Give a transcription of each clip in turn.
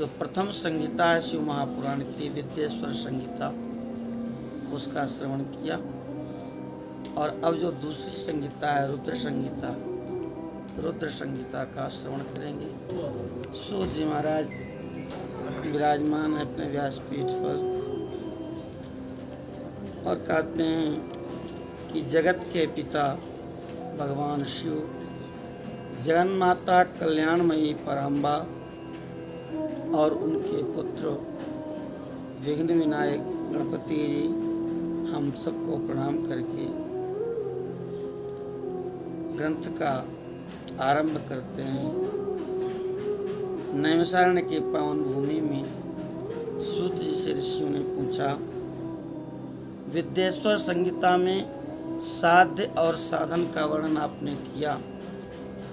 जो प्रथम संहिता है शिव महापुराण की विद्येश्वर संहिता, उसका श्रवण किया। और अब जो दूसरी संहिता है रुद्र संहिता, रुद्र संहिता का श्रवण करेंगे। सूत जी महाराज विराजमान है अपने व्यासपीठ पर और कहते हैं कि जगत के पिता भगवान शिव, जगन माता कल्याणमयी पराम्बा और उनके पुत्र विघ्न विनायक गणपति जी हम सबको प्रणाम करके ग्रंथ का आरंभ करते हैं। नैमिषारण्य के पावन भूमि में सूत जी से ऋषियों ने पूछा, विद्येश्वर संहिता में साध्य और साधन का वर्णन आपने किया,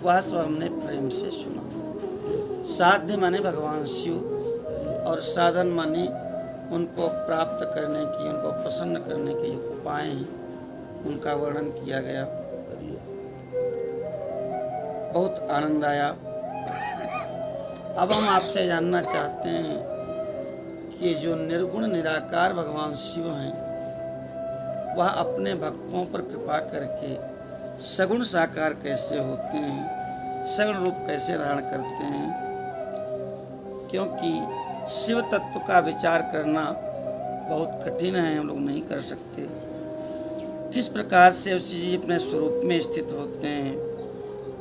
वह सब हमने प्रेम से सुना। साध्य माने भगवान शिव और साधन माने उनको प्राप्त करने की, उनको प्रसन्न करने के जो उपाय हैं उनका वर्णन किया गया। बहुत आनंद आया। अब हम आपसे जानना चाहते हैं कि जो निर्गुण निराकार भगवान शिव हैं वह अपने भक्तों पर कृपा करके सगुण साकार कैसे होते हैं, सगुण रूप कैसे धारण करते हैं। क्योंकि शिव तत्व का विचार करना बहुत कठिन है, हम लोग नहीं कर सकते। किस प्रकार से शिव जी अपने स्वरूप में स्थित होते हैं,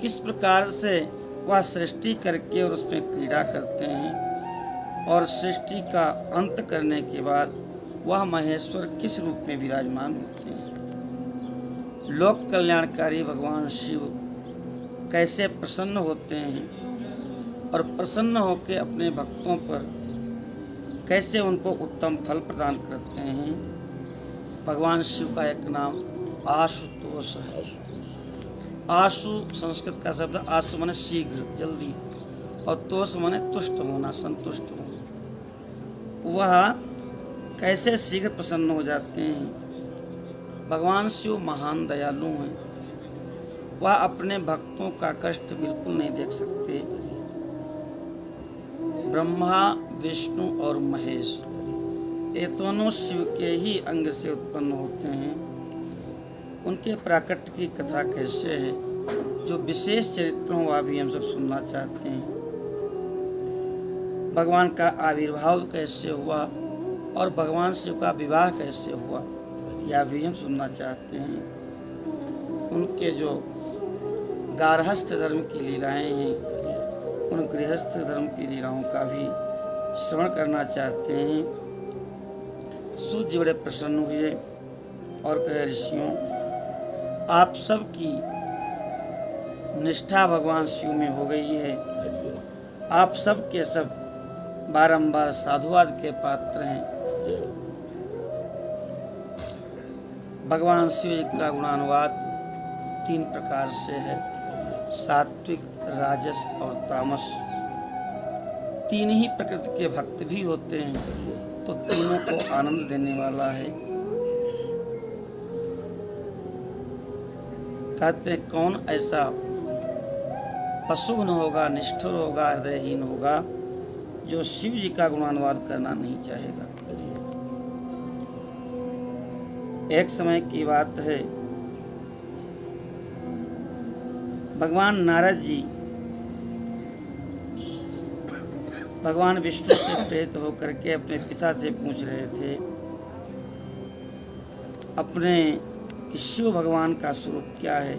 किस प्रकार से वह सृष्टि करके और उसमें क्रीड़ा करते हैं, और सृष्टि का अंत करने के बाद वह महेश्वर किस रूप में विराजमान होते हैं। लोक कल्याणकारी भगवान शिव कैसे प्रसन्न होते हैं और प्रसन्न होकर अपने भक्तों पर कैसे उनको उत्तम फल प्रदान करते हैं। भगवान शिव का एक नाम आशुतोष है। आशु संस्कृत का शब्द, आशु माने शीघ्र, जल्दी, और तोष माने तुष्ट होना, संतुष्ट होना। वह कैसे शीघ्र प्रसन्न हो जाते हैं। भगवान शिव महान दयालु हैं। वह अपने भक्तों का कष्ट बिल्कुल नहीं देख सकते। ब्रह्मा, विष्णु और महेश ये दोनों शिव के ही अंग से उत्पन्न होते हैं। उनके प्राकट्य की कथा कैसे है, जो विशेष चरित्रों वह भी हम सब सुनना चाहते हैं। भगवान का आविर्भाव कैसे हुआ और भगवान शिव का विवाह कैसे हुआ, यह भी हम सुनना चाहते हैं। उनके जो गार्हस्थ धर्म की लीलाएं हैं, उन गृहस्थ धर्म की लीलाओं का भी श्रवण करना चाहते हैं। सूत जी बड़े प्रसन्न हुए और कहे, ऋषियों, आप सब की निष्ठा भगवान शिव में हो गई है। आप सब के सब बारंबार साधुवाद के पात्र हैं। भगवान शिव का गुणानुवाद 3 प्रकार से है, सात्विक, राजस और तामस। 3 ही प्रकृति के भक्त भी होते हैं, तो तीनों को आनंद देने वाला है। कहते हैं, कौन ऐसा पशुघ्न होगा, निष्ठुर होगा, हृदयहीन होगा, जो शिव जी का गुणानुवाद करना नहीं चाहेगा। एक समय की बात है, भगवान नारद जी भगवान विष्णु से प्रेरित होकर के अपने पिता से पूछ रहे थे अपने कि शिव भगवान का स्वरूप क्या है।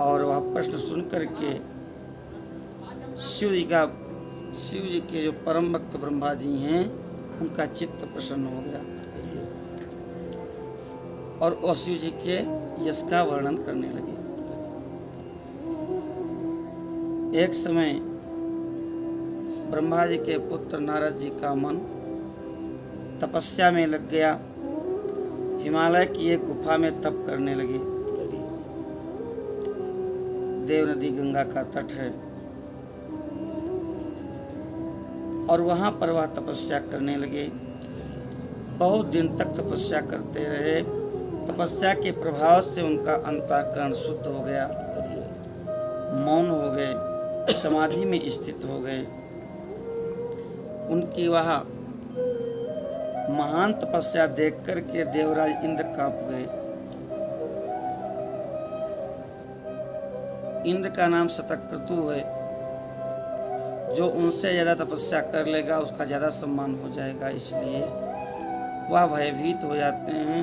और वह प्रश्न सुन करके शिव जी के जो परम भक्त ब्रह्मा जी हैं, उनका चित्त प्रसन्न हो गया और वो शिव जी के यश का वर्णन करने लगे। एक समय ब्रह्मा जी के पुत्र नारद जी का मन तपस्या में लग गया। हिमालय की एक गुफा में तप करने लगे। देव नदी गंगा का तट है और वहां पर वह तपस्या करने लगे। बहुत दिन तक तपस्या करते रहे। तपस्या के प्रभाव से उनका अंतःकरण शुद्ध हो गया, मौन हो गए, समाधि में स्थित हो गए। उनकी वह महान तपस्या देख करके देवराज इंद्र कांप गए। इंद्र का नाम शतक्रतु है। जो उनसे ज्यादा तपस्या कर लेगा उसका ज्यादा सम्मान हो जाएगा, इसलिए वह भयभीत हो जाते हैं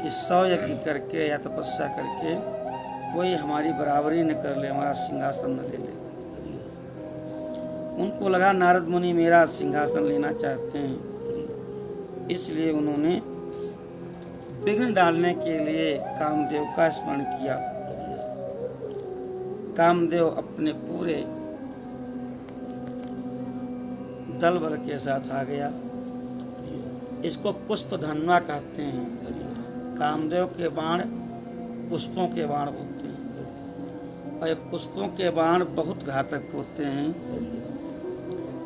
कि 100 यज्ञ करके या तपस्या करके कोई हमारी बराबरी न कर ले, हमारा सिंहासन न ले ले। उनको लगा नारद मुनि मेरा सिंहासन लेना चाहते हैं, इसलिए उन्होंने विघ्न डालने के लिए कामदेव का स्मरण किया। कामदेव अपने पूरे दल बल के साथ आ गया। इसको पुष्पधन्वा कहते हैं। कामदेव के बाण पुष्पों के बाण होते हैं और ये पुष्पों के बाण बहुत घातक होते हैं।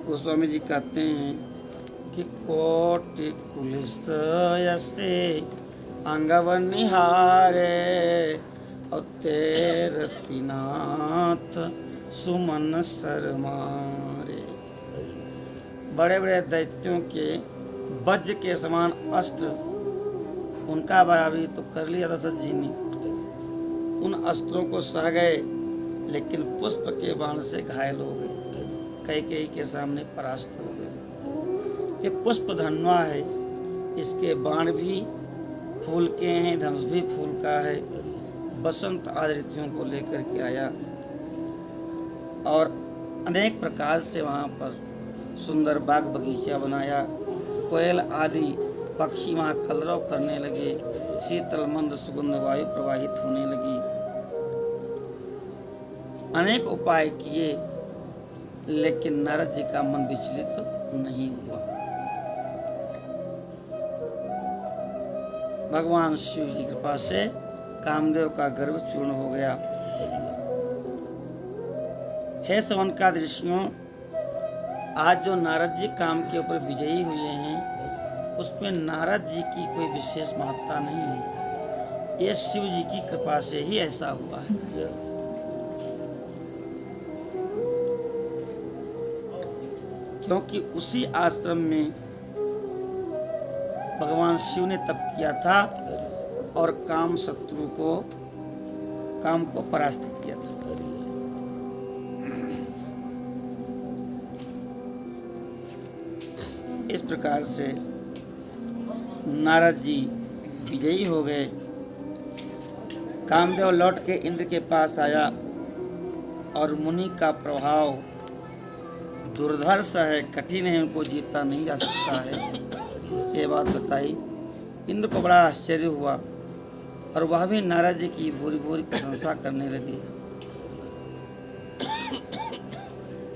गोस्वामी जी कहते हैं कि कोटि कुलिस्त यसे अंगवन निहारे और तेरति नाथ सुमन सर मारे। बड़े बड़े दैत्यों के वज्र के समान अस्त्र, उनका बराबरी तो कर लिया दशरथ जी ने। उन अस्त्रों को सह गए, लेकिन पुष्प के बाण से घायल हो गए, कैकेयी के सामने परास्त हो गए। ये पुष्प धन्वा है, इसके बाण भी फूल के हैं, धनुष भी फूल का है। बसंत आदि ऋतुओं को लेकर के आया और अनेक प्रकार से वहाँ पर सुंदर बाग बगीचा बनाया। कोयल आदि पक्षी वहाँ कलरव करने लगे, शीतल मंद सुगंध वायु प्रवाहित होने लगी। अनेक उपाय किए, लेकिन नारद जी का मन विचलित नहीं हुआ। भगवान शिव की कृपा से कामदेव का गर्व चूर्ण हो गया। हे सवनका ऋषियों, आज जो नारद जी काम के ऊपर विजयी हुए हैं, उसमें नारद जी की कोई विशेष महत्ता नहीं है। ये शिव जी की कृपा से ही ऐसा हुआ है। क्योंकि उसी आश्रम में भगवान शिव ने तप किया था और काम शत्रु को, काम को परास्त किया था। इस प्रकार से नारद जी विजयी हो गए। कामदेव लौट के इंद्र के पास आया और मुनि का प्रभाव दुर्धर्ष है, कठिन है, उनको जीता नहीं जा सकता है। ये बात बताई। इंद्र को बड़ा आश्चर्य हुआ और वह भी नारद जी की भूरी भूरी प्रशंसा करने लगे।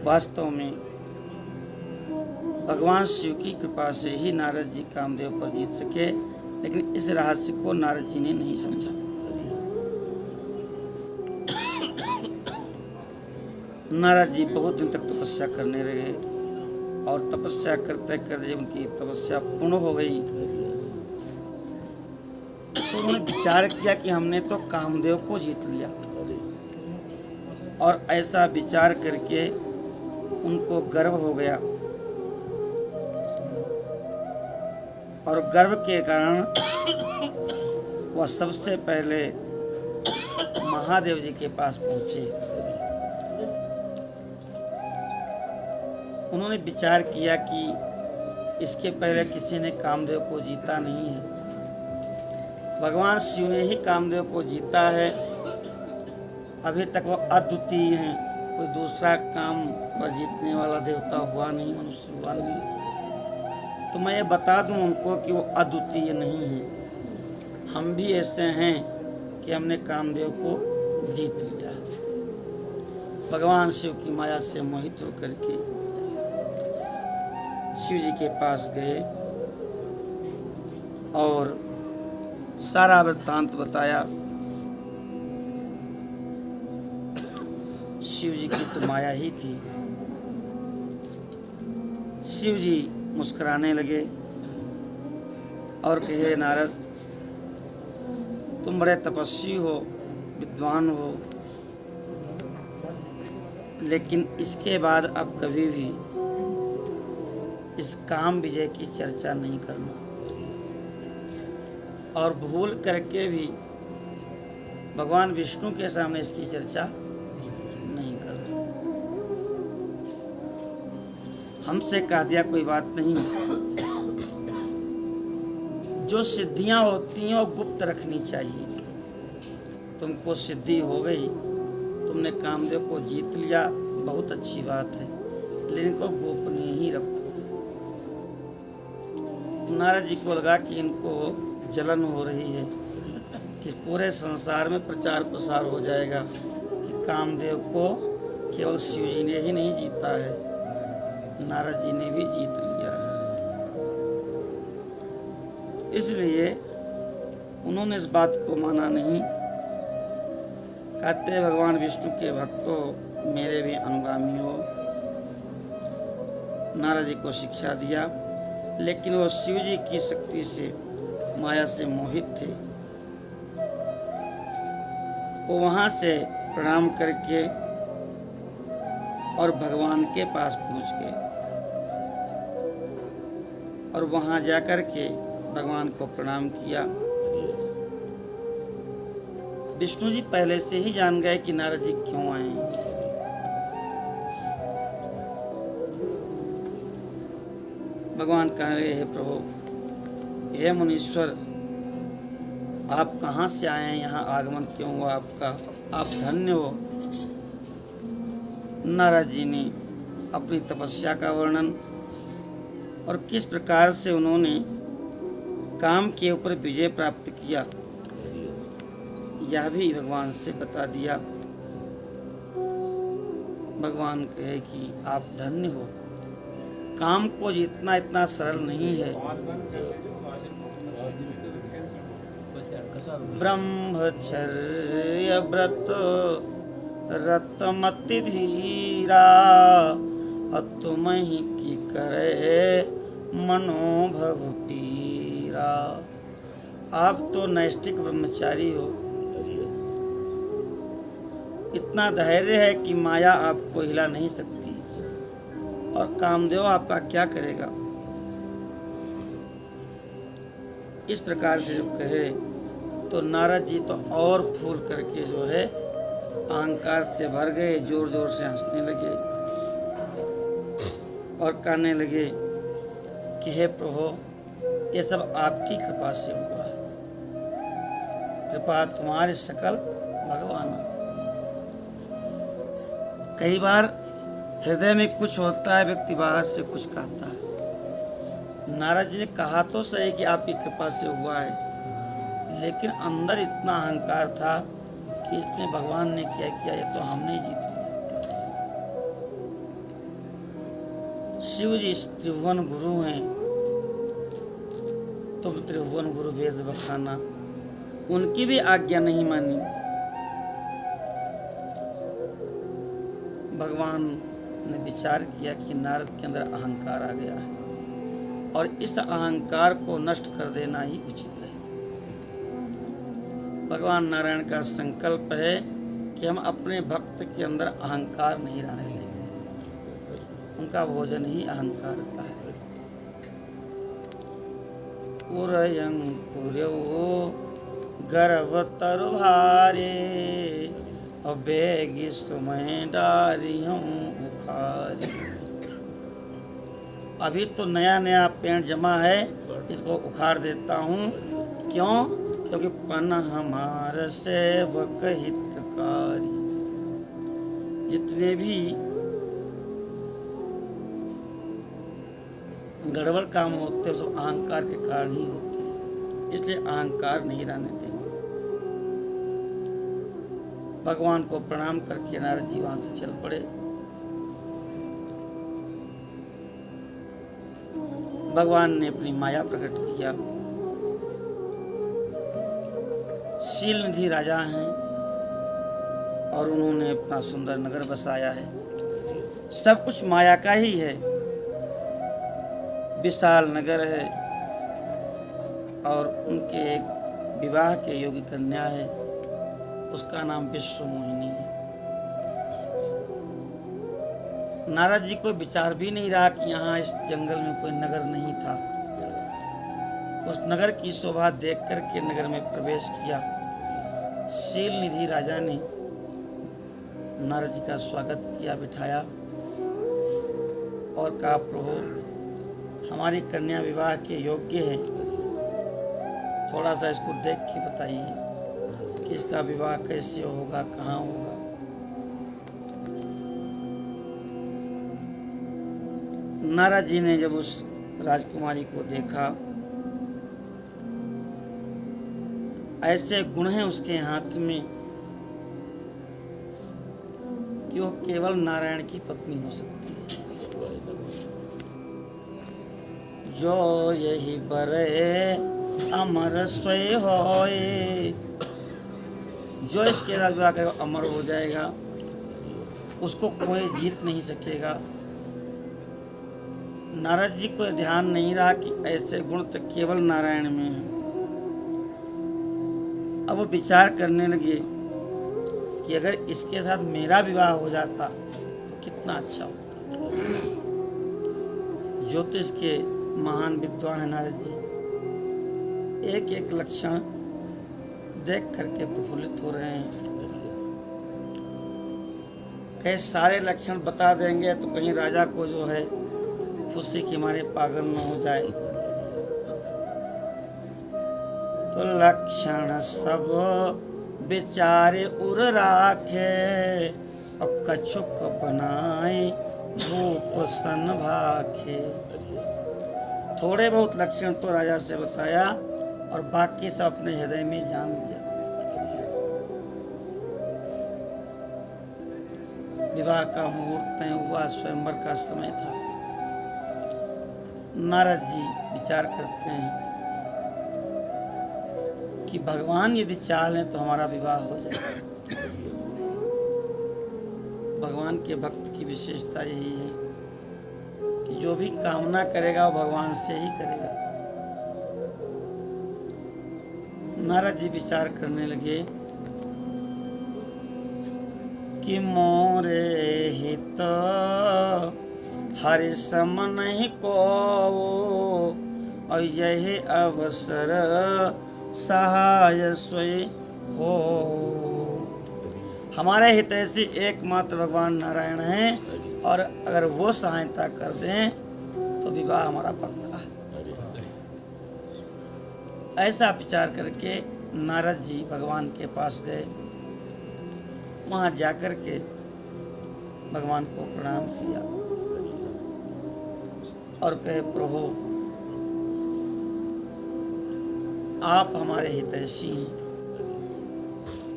वास्तव में भगवान शिव की कृपा से ही नारद जी कामदेव पर जीत सके, लेकिन इस रहस्य को नारद जी ने नहीं समझा। नारद जी बहुत दिन तक तपस्या करने लगे और तपस्या करते करते जब उनकी तपस्या पूर्ण हो गई तो उन्होंने विचार किया कि हमने तो कामदेव को जीत लिया। और ऐसा विचार करके उनको गर्व हो गया और गर्व के कारण वह सबसे पहले महादेव जी के पास पहुंचे। उन्होंने विचार किया कि इसके पहले किसी ने कामदेव को जीता नहीं है, भगवान शिव ने ही कामदेव को जीता है। अभी तक वह अद्वितीय हैं, कोई दूसरा काम पर जीतने वाला देवता हुआ नहीं, मनुष्य हुआ नहीं। तो मैं ये बता दूं उनको कि वो अद्वितीय नहीं है। हम भी ऐसे हैं कि हमने कामदेव को जीत लिया। भगवान शिव की माया से मोहित होकर के शिव जी के पास गए और सारा वृत्तांत बताया। शिव जी की तो माया ही थी। शिव जी मुस्कुराने लगे और कहे, नारद तुम बड़े तपस्वी हो, विद्वान हो, लेकिन इसके बाद अब कभी भी इस काम विजय की चर्चा नहीं करना, और भूल करके भी भगवान विष्णु के सामने इसकी चर्चा नहीं करना। हमसे कह दिया कोई बात नहीं, जो सिद्धियां होती हैं वो गुप्त रखनी चाहिए। तुमको सिद्धि हो गई, तुमने कामदेव को जीत लिया, बहुत अच्छी बात है, लेकिन इनको गोपनीय ही रखो। नारद जी को लगा कि इनको जलन हो रही है कि पूरे संसार में प्रचार प्रसार हो जाएगा कि कामदेव को केवल शिव जी ने ही नहीं जीता है, नारद जी ने भी जीत लिया है। इसलिए उन्होंने इस बात को माना नहीं। कहते भगवान विष्णु के भक्तों, मेरे भी अनुगामी हो। नारद जी को शिक्षा दिया, लेकिन वो शिव जी की शक्ति से, माया से मोहित थे। वो वहाँ से प्रणाम करके और भगवान के पास पहुँच गए, और वहाँ जाकर के भगवान को प्रणाम किया। विष्णु जी पहले से ही जान गए कि नारद जी क्यों आए हैं। भगवान कह रहे, हे प्रभु, हे मुनीश्वर, आप कहाँ से आए हैं, यहाँ आगमन क्यों हुआ आपका, आप धन्य हो। नारद जी ने अपनी तपस्या का वर्णन और किस प्रकार से उन्होंने काम के ऊपर विजय प्राप्त किया, यह भी भगवान से बता दिया। भगवान कहे कि आप धन्य हो, काम को जीतना इतना सरल नहीं है। ब्रह्मचर्य व्रत रतमति धीरा, तुम ही की करे मनोभव पीरा। आप तो नैष्ठिक ब्रह्मचारी हो, इतना धैर्य है कि माया आपको हिला नहीं सकती, और कामदेव आपका क्या करेगा। इस प्रकार से जब कहे तो नारद जी तो और फूल करके जो है अहंकार से भर गए, जोर जोर से हंसने लगे और कहने लगे कि हे प्रभु, ये सब आपकी कृपा से हुआ है, कृपा तुम्हारे सकल भगवान। कई बार हृदय में कुछ होता है, व्यक्ति बाहर से कुछ कहता है। नारद जी ने कहा तो सही कि आपकी कृपा से हुआ है, लेकिन अंदर इतना अहंकार था कि इसमें भगवान ने क्या किया, ये तो हमने जीत लिया। शिव जी त्रिभुवन गुरु हैं, तुम त्रिभुवन गुरु वेद बखाना, उनकी भी आज्ञा नहीं मानी। भगवान ने विचार किया कि नारद के अंदर अहंकार आ गया है, और इस अहंकार को नष्ट कर देना ही उचित है। भगवान नारायण का संकल्प है कि हम अपने भक्त के अंदर अहंकार नहीं रहने देंगे, उनका भोजन ही अहंकार का है। गर्भ तरु भारे, बेगी सुमय डारी हूँ उखारी। अभी तो नया नया पेड़ जमा है, इसको उखाड़ देता हूँ। क्यों? क्योंकि पन हमार सेवक हितकारी। जितने भी गड़बड़ काम होते हैं सब अहंकार के कारण ही होते हैं, इसलिए अहंकार नहीं रहने देंगे। भगवान को प्रणाम करके नारद जी वहां से चल पड़े। भगवान ने अपनी माया प्रकट किया। शील निधि राजा हैं और उन्होंने अपना सुंदर नगर बसाया है। सब कुछ माया का ही है। विशाल नगर है और उनके एक विवाह के योग्य कन्या है, उसका नाम विश्व मोहिनी है। नारद जी को विचार भी नहीं रहा कि यहाँ इस जंगल में कोई नगर नहीं था। उस नगर की शोभा देख करके नगर में प्रवेश किया। शील निधि राजा ने नारद जी का स्वागत किया, बिठाया और कहा, प्रभु हमारी कन्या विवाह के योग्य है, थोड़ा सा इसको देख के बताइए कि इसका विवाह कैसे होगा, कहाँ होगा। नारद जी ने जब उस राजकुमारी को देखा, ऐसे गुण हैं उसके हाथ में कि वो केवल नारायण की पत्नी हो सकती है। जो यही बरे अमर स्वय होए, जो इसके साथ विवाह करेगा अमर हो जाएगा, उसको कोई जीत नहीं सकेगा। नारद जी को ध्यान नहीं रहा कि ऐसे गुण तो केवल नारायण में है। अब वो विचार करने लगे कि अगर इसके साथ मेरा विवाह हो जाता तो कितना अच्छा होता। ज्योतिष के महान विद्वान है नारद जी, एक एक लक्षण देख करके प्रफुल्लित हो रहे हैं। कई सारे लक्षण बता देंगे तो कहीं राजा को जो है खुशी के मारे पागल न हो जाए। तो लक्षण सब बेचारे उर राखे, और कछुक बनाए रूप सन भाखे। थोड़े बहुत लक्षण तो राजा से बताया और बाकी सब अपने हृदय में जान लिया। विवाह का मुहूर्त तय हुआ, स्वयंवर का समय था। नारद जी विचार करते हैं कि भगवान यदि चाहें तो हमारा विवाह हो जाए। भगवान के भक्त की विशेषता यही है कि जो भी कामना करेगा वो भगवान से ही करेगा। नारद जी विचार करने लगे कि मोरे हित हरि सम नहीं को, और यही अवसर सहाय स्वय हो। हमारे हितैषी एकमात्र भगवान नारायण हैं, और अगर वो सहायता कर दें तो विवाह हमारा पक्का है। ऐसा विचार करके नारद जी भगवान के पास गए। वहाँ जाकर के भगवान को प्रणाम किया और कहे, प्रभु आप हमारे हितैषी हैं,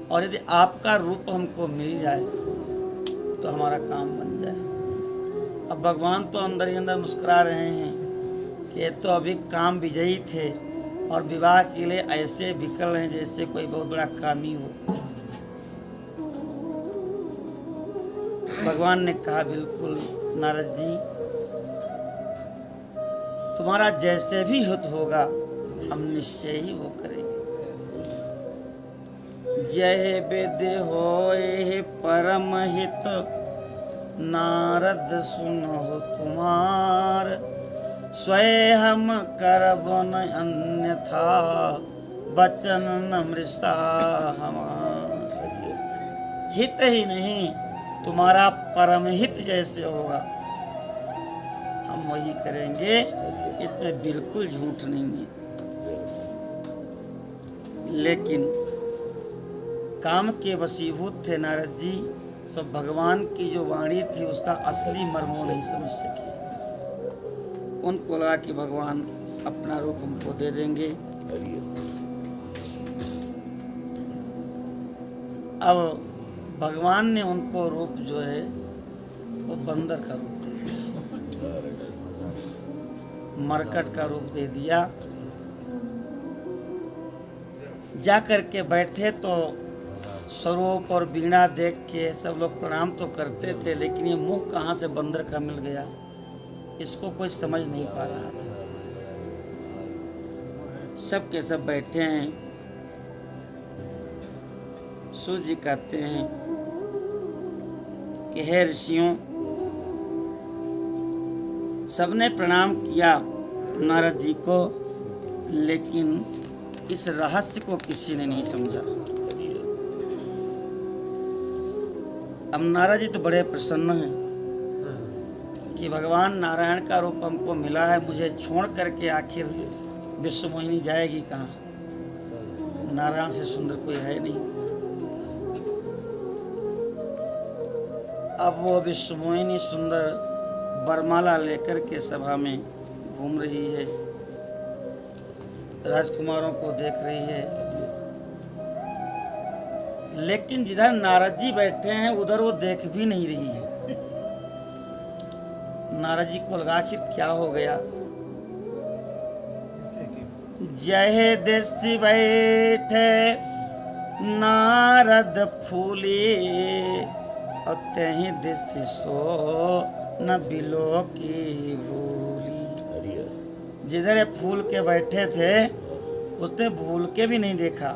और यदि आपका रूप हमको मिल जाए तो हमारा काम बन जाए। अब भगवान तो अंदर ही अंदर मुस्कुरा रहे हैं कि ये तो अभी काम विजयी थे और विवाह के लिए ऐसे विकल हैं जैसे कोई बहुत बड़ा कामी हो। भगवान ने कहा, बिल्कुल नारद जी, तुम्हारा जैसे भी हित होगा हम निश्चय ही वो करेंगे। जय वेद होए परम हित, नारद सुनो तुम्हार। स्वयं हम करब न अन्यथा, बचन न मृषा हमार। हित ही नहीं, तुम्हारा परम हित जैसे होगा हम वही करेंगे, इसमें बिल्कुल झूठ नहीं है। लेकिन काम के वशीभूत थे नारद जी, सब भगवान की जो वाणी थी उसका असली मर्म वो नहीं समझ सके। उनको लगा कि भगवान अपना रूप हमको दे देंगे। अब भगवान ने उनको रूप जो है वो बंदर का रूप दे दिया, मरकट का रूप दे दिया। जा कर के बैठे तो स्वरूप और वीणा देख के सब लोग प्रणाम तो करते थे, लेकिन ये मुंह कहाँ से बंदर का मिल गया इसको कोई समझ नहीं पा रहा था। सब के सब बैठे हैं। सूर्य जी कहते हैं कि हे ऋषियों, सबने प्रणाम किया नारद जी को, लेकिन इस रहस्य को किसी ने नहीं समझा। अब नारद जी तो बड़े प्रसन्न हैं कि भगवान नारायण का रूप हमको मिला है, मुझे छोड़ करके आखिर विश्व मोहिनी जाएगी कहाँ? नारायण से सुंदर कोई है नहीं। अब वो विश्व मोहिनी सुंदर वरमाला लेकर के सभा में घूम रही है, राजकुमारों को देख रही है, लेकिन जिधर नारद जी बैठे हैं उधर वो देख भी नहीं रही है। नारद जी को लगा आखिर क्या हो गया। जय दृष्टि बैठे नारद फूले, और तही दृष्टि सो न बिलो की भूली। जिधर फूल के बैठे थे उसने भूल के भी नहीं देखा।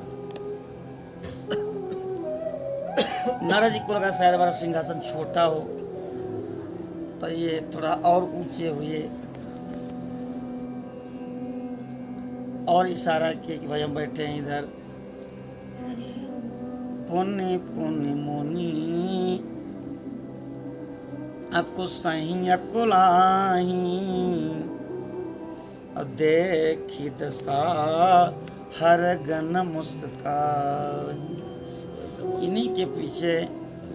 नारद जी को लगा शायद हमारा सिंहासन छोटा हो, तो ये थोड़ा और ऊंचे हुए और इशारा किए कि भाई हम बैठे हैं इधर। पुण्य पुण्य मुनि अकु सही अकुलाही, और देखी दशा हर गन मुस्काई। इन्हीं के पीछे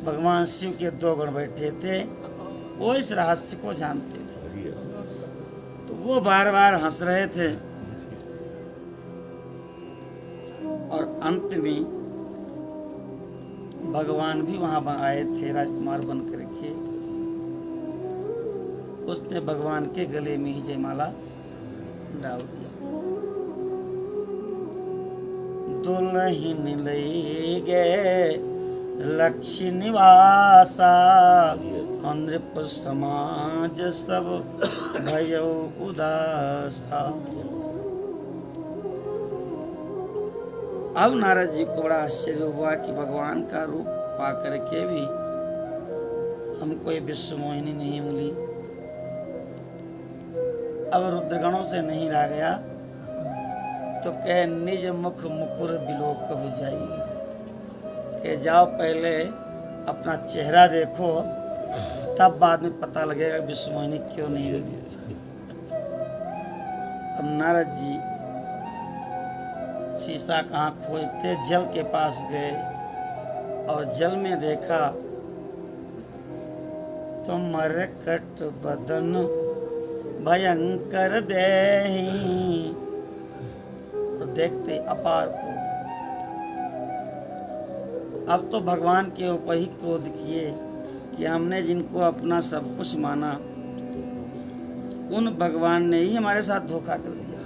भगवान शिव के 2 गण बैठे थे, वो इस रहस्य को जानते थे, तो वो बार बार हंस रहे थे। और अंत में भगवान भी वहां आए थे राजकुमार बन करके। उसने भगवान के गले में ही जयमाला डाल दिया। दुल्हन ले गए लक्ष्य निवासा, नृप समाज सब भयो उदासा। अब नारद जी को बड़ा आश्चर्य हुआ कि भगवान का रूप पा करके भी हमको ये विश्व मोहिनी नहीं मिली। अब रुद्रगणों से नहीं रह गया तो कह निज मुख मुकुर बिलोक हो जाइए, कि जाओ पहले अपना चेहरा देखो, तब बाद में पता लगेगा विश्व मोहिनी क्यों नहीं मिली। अब नारद जी शीशा कहाँ खोजते जल के पास गए और जल में देखा तो मरकट बदन भयंकर देहि, तो देखते अपार क्रोध। अब तो भगवान के ऊपर ही क्रोध किए कि हमने जिनको अपना सब कुछ माना, उन भगवान ने ही हमारे साथ धोखा कर दिया,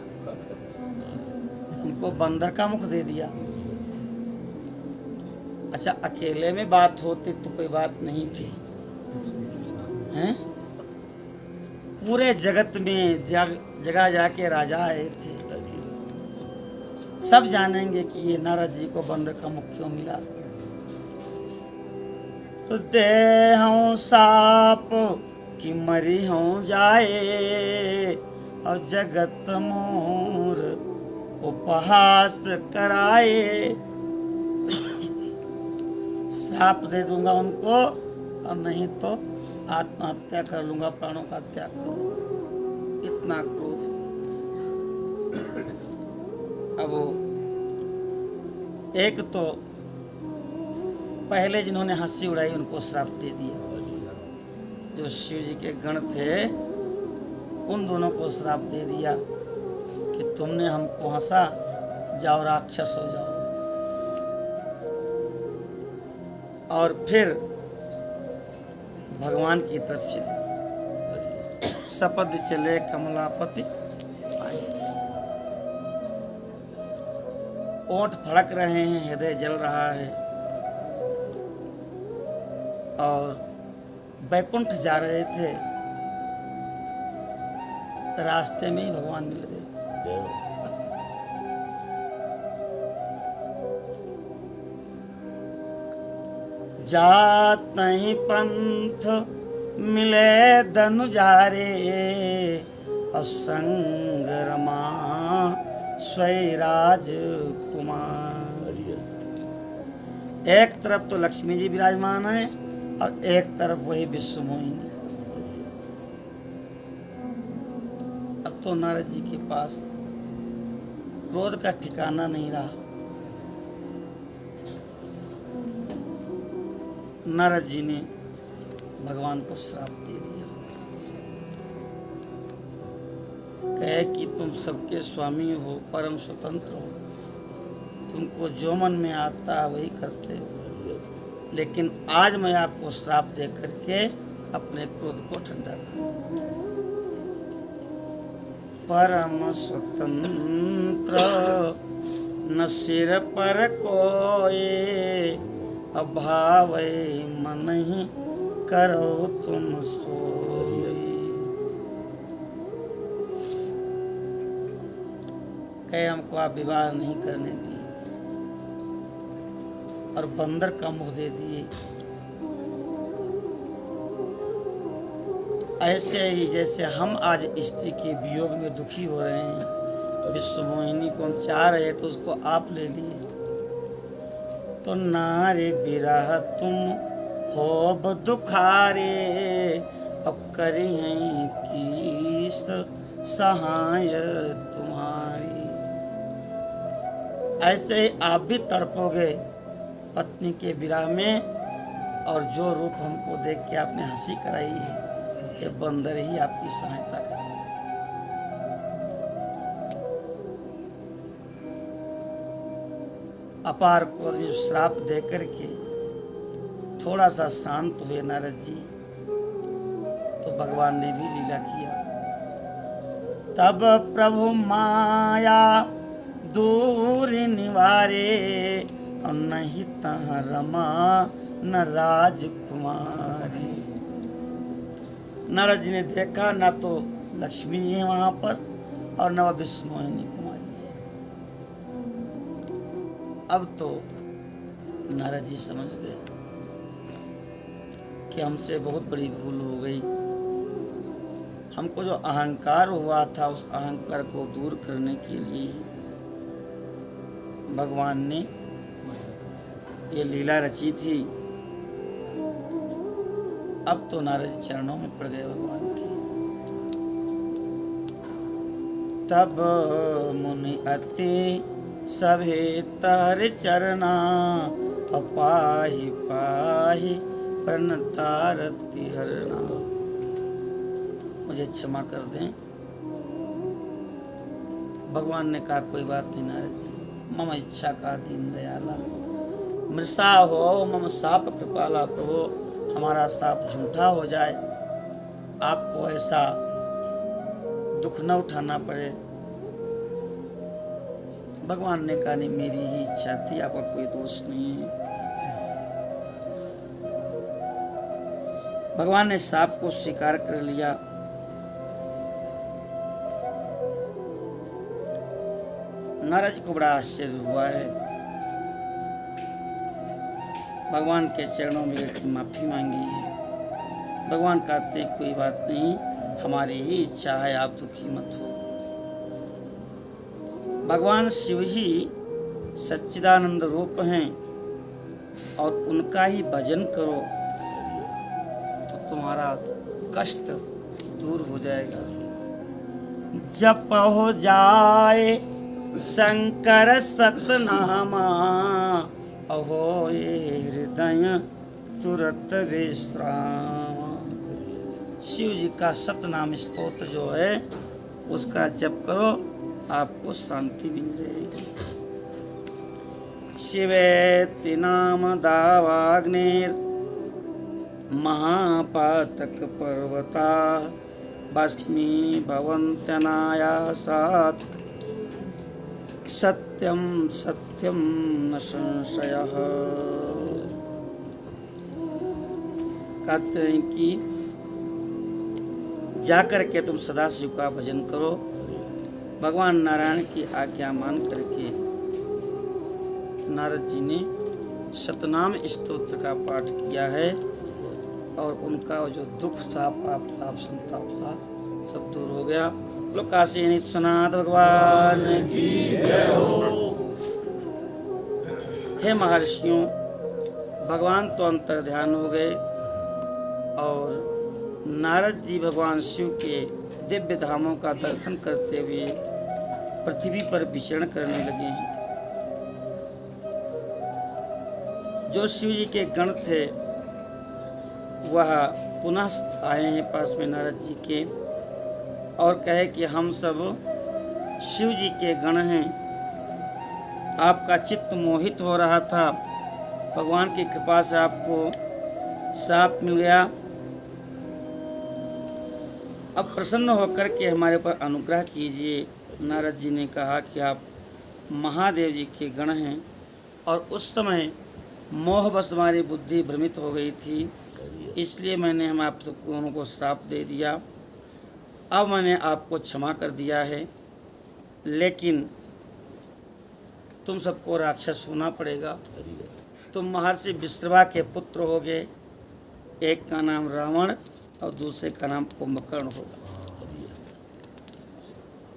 हमको बंदर का मुख दे दिया। अच्छा, अकेले में बात होती तो कोई बात नहीं थी, हैं? पूरे जगत में जगह जाके राजा आए थे, सब जानेंगे कि ये नारद जी को बंदर का मुख क्यों मिला। तो दे हूँ साप कि मरी हूँ जाए, और जगत मोर उपहास कराए। श्राप दे दूंगा उनको, और नहीं तो आत्महत्या कर लूंगा, प्राणों का त्याग कर लूंगा। इतना क्रोध। अब वो एक तो पहले जिन्होंने हंसी उड़ाई उनको श्राप दे दिया, जो शिव जी के गण थे उन दोनों को श्राप दे दिया कि तुमने हमको हंसा, जाओ राक्षस हो जाओ। और फिर भगवान की तरफ चले, सपद चले कमलापति आए। ओंठ फड़क रहे हैं, हृदय जल रहा है, और बैकुंठ जा रहे थे, रास्ते में ही भगवान मिल गए। जात नहीं पंथ मिले धनुजारे असंग रमा स्वैराज कुमारी। एक तरफ तो लक्ष्मी जी विराजमान है और एक तरफ वही विश्व मोहिनी। अब तो नारद जी के पास क्रोध का ठिकाना नहीं रहा। नारद जी ने भगवान को श्राप दे दिया, कहे कि तुम सबके स्वामी हो, परम स्वतंत्र हो, तुमको जो मन में आता है वही करते हो, लेकिन आज मैं आपको श्राप दे करके अपने क्रोध को ठंडा करूं। परम स्वतंत्र न सिर पर कोई, अभाव मन ही करो तुम सोई। कहे हमको आप विवाह नहीं करने दिए और बंदर का मुंह दे दिए। ऐसे ही जैसे हम आज स्त्री के वियोग में दुखी हो रहे हैं, विश्व मोहिनी को हम चाह रहे तो उसको आप ले लिए। तो नारे बिरह तुम होब दुखारे, अब करी हैं किस सहाय तुम्हारी। ऐसे ही आप भी तड़पोगे पत्नी के विरह में, और जो रूप हमको देख के आपने हंसी कराई है, ये बंदर ही आपकी सहायता करेंगे। अपार क्रोध में श्राप देकर के थोड़ा सा शांत हुए नारद जी, तो भगवान ने भी लीला किया। तब प्रभु माया दूर निवारे, और नहीं तहाँ रमा न राजकुमारी। नारद जी ने देखा ना तो लक्ष्मी है वहां पर और न वह विश्व मोहिनी कुमारी है। अब तो नारद जी समझ गए कि हमसे बहुत बड़ी भूल हो गई। हमको जो अहंकार हुआ था, उस अहंकार को दूर करने के लिए भगवान ने ये लीला रची थी। अब तो नारद चरणों में पड़ गए भगवान के। तब मुनि अति सभे तर चरना, पाहि पाहि प्रणतारति हरणा। मुझे क्षमा कर दें। भगवान ने कहा कोई बात नहीं नारद जी, मम इच्छा का दीन दयाला, मृषा हो मम साप कृपाला। प्रभु हमारा साप झूठा हो जाए, आपको ऐसा दुख न उठाना पड़े। भगवान ने कहा नहीं, मेरी ही इच्छा थी, आपका कोई दोष नहीं है। भगवान ने साप को स्वीकार कर लिया। नारद को बड़ा आश्चर्य हुआ है। भगवान के चरणों में माफी मांगी है। भगवान कहते हैं कोई बात नहीं, हमारी ही इच्छा है, आप दुखी मत हो। भगवान शिव ही सच्चिदानंद रूप हैं और उनका ही भजन करो तो तुम्हारा कष्ट दूर हो जाएगा। जप हो जाए शंकर सतनामा, अहो ये हृदय तुरंत विश्राम। शिव जी का सतनाम स्तोत्र जो है उसका जप करो, आपको शांति मिल जाएगी। शिवेति नाम दावाग्निर महापातक पर्वता, भस्मी भवन्त्यनायासात् सत्यम सत्यम न संशयः। कहते हैं कि जाकर के तुम सदाशिव का भजन करो। भगवान नारायण की आज्ञा मान करके नारद जी ने सतनाम स्तोत्र का पाठ किया है और उनका जो दुख था, पाप ताप संताप था, सब दूर हो गया। लोग काशी विश्वनाथ भगवान की जय हो। हे महर्षियों, भगवान तो अंतर ध्यान हो गए और नारद जी भगवान शिव के दिव्य धामों का दर्शन करते हुए पृथ्वी पर विचरण करने लगे हैं। जो शिव जी के गण थे वह पुनः आए हैं पास में नारद जी के और कहे कि हम सब शिव जी के गण हैं। आपका चित्त मोहित हो रहा था, भगवान की कृपा से आपको श्राप मिल गया। अब प्रसन्न होकर के हमारे ऊपर अनुग्रह कीजिए। नारद जी ने कहा कि आप महादेव जी के गण हैं और उस समय मोहवश हमारी बुद्धि भ्रमित हो गई थी, इसलिए मैंने हम आप दोनों को श्राप दे दिया। अब मैंने आपको क्षमा कर दिया है, लेकिन तुम सबको राक्षस होना पड़ेगा। तुम महर्षि विश्रवा के पुत्र होगे, एक का नाम रावण और दूसरे का नाम कुंभकर्ण होगा।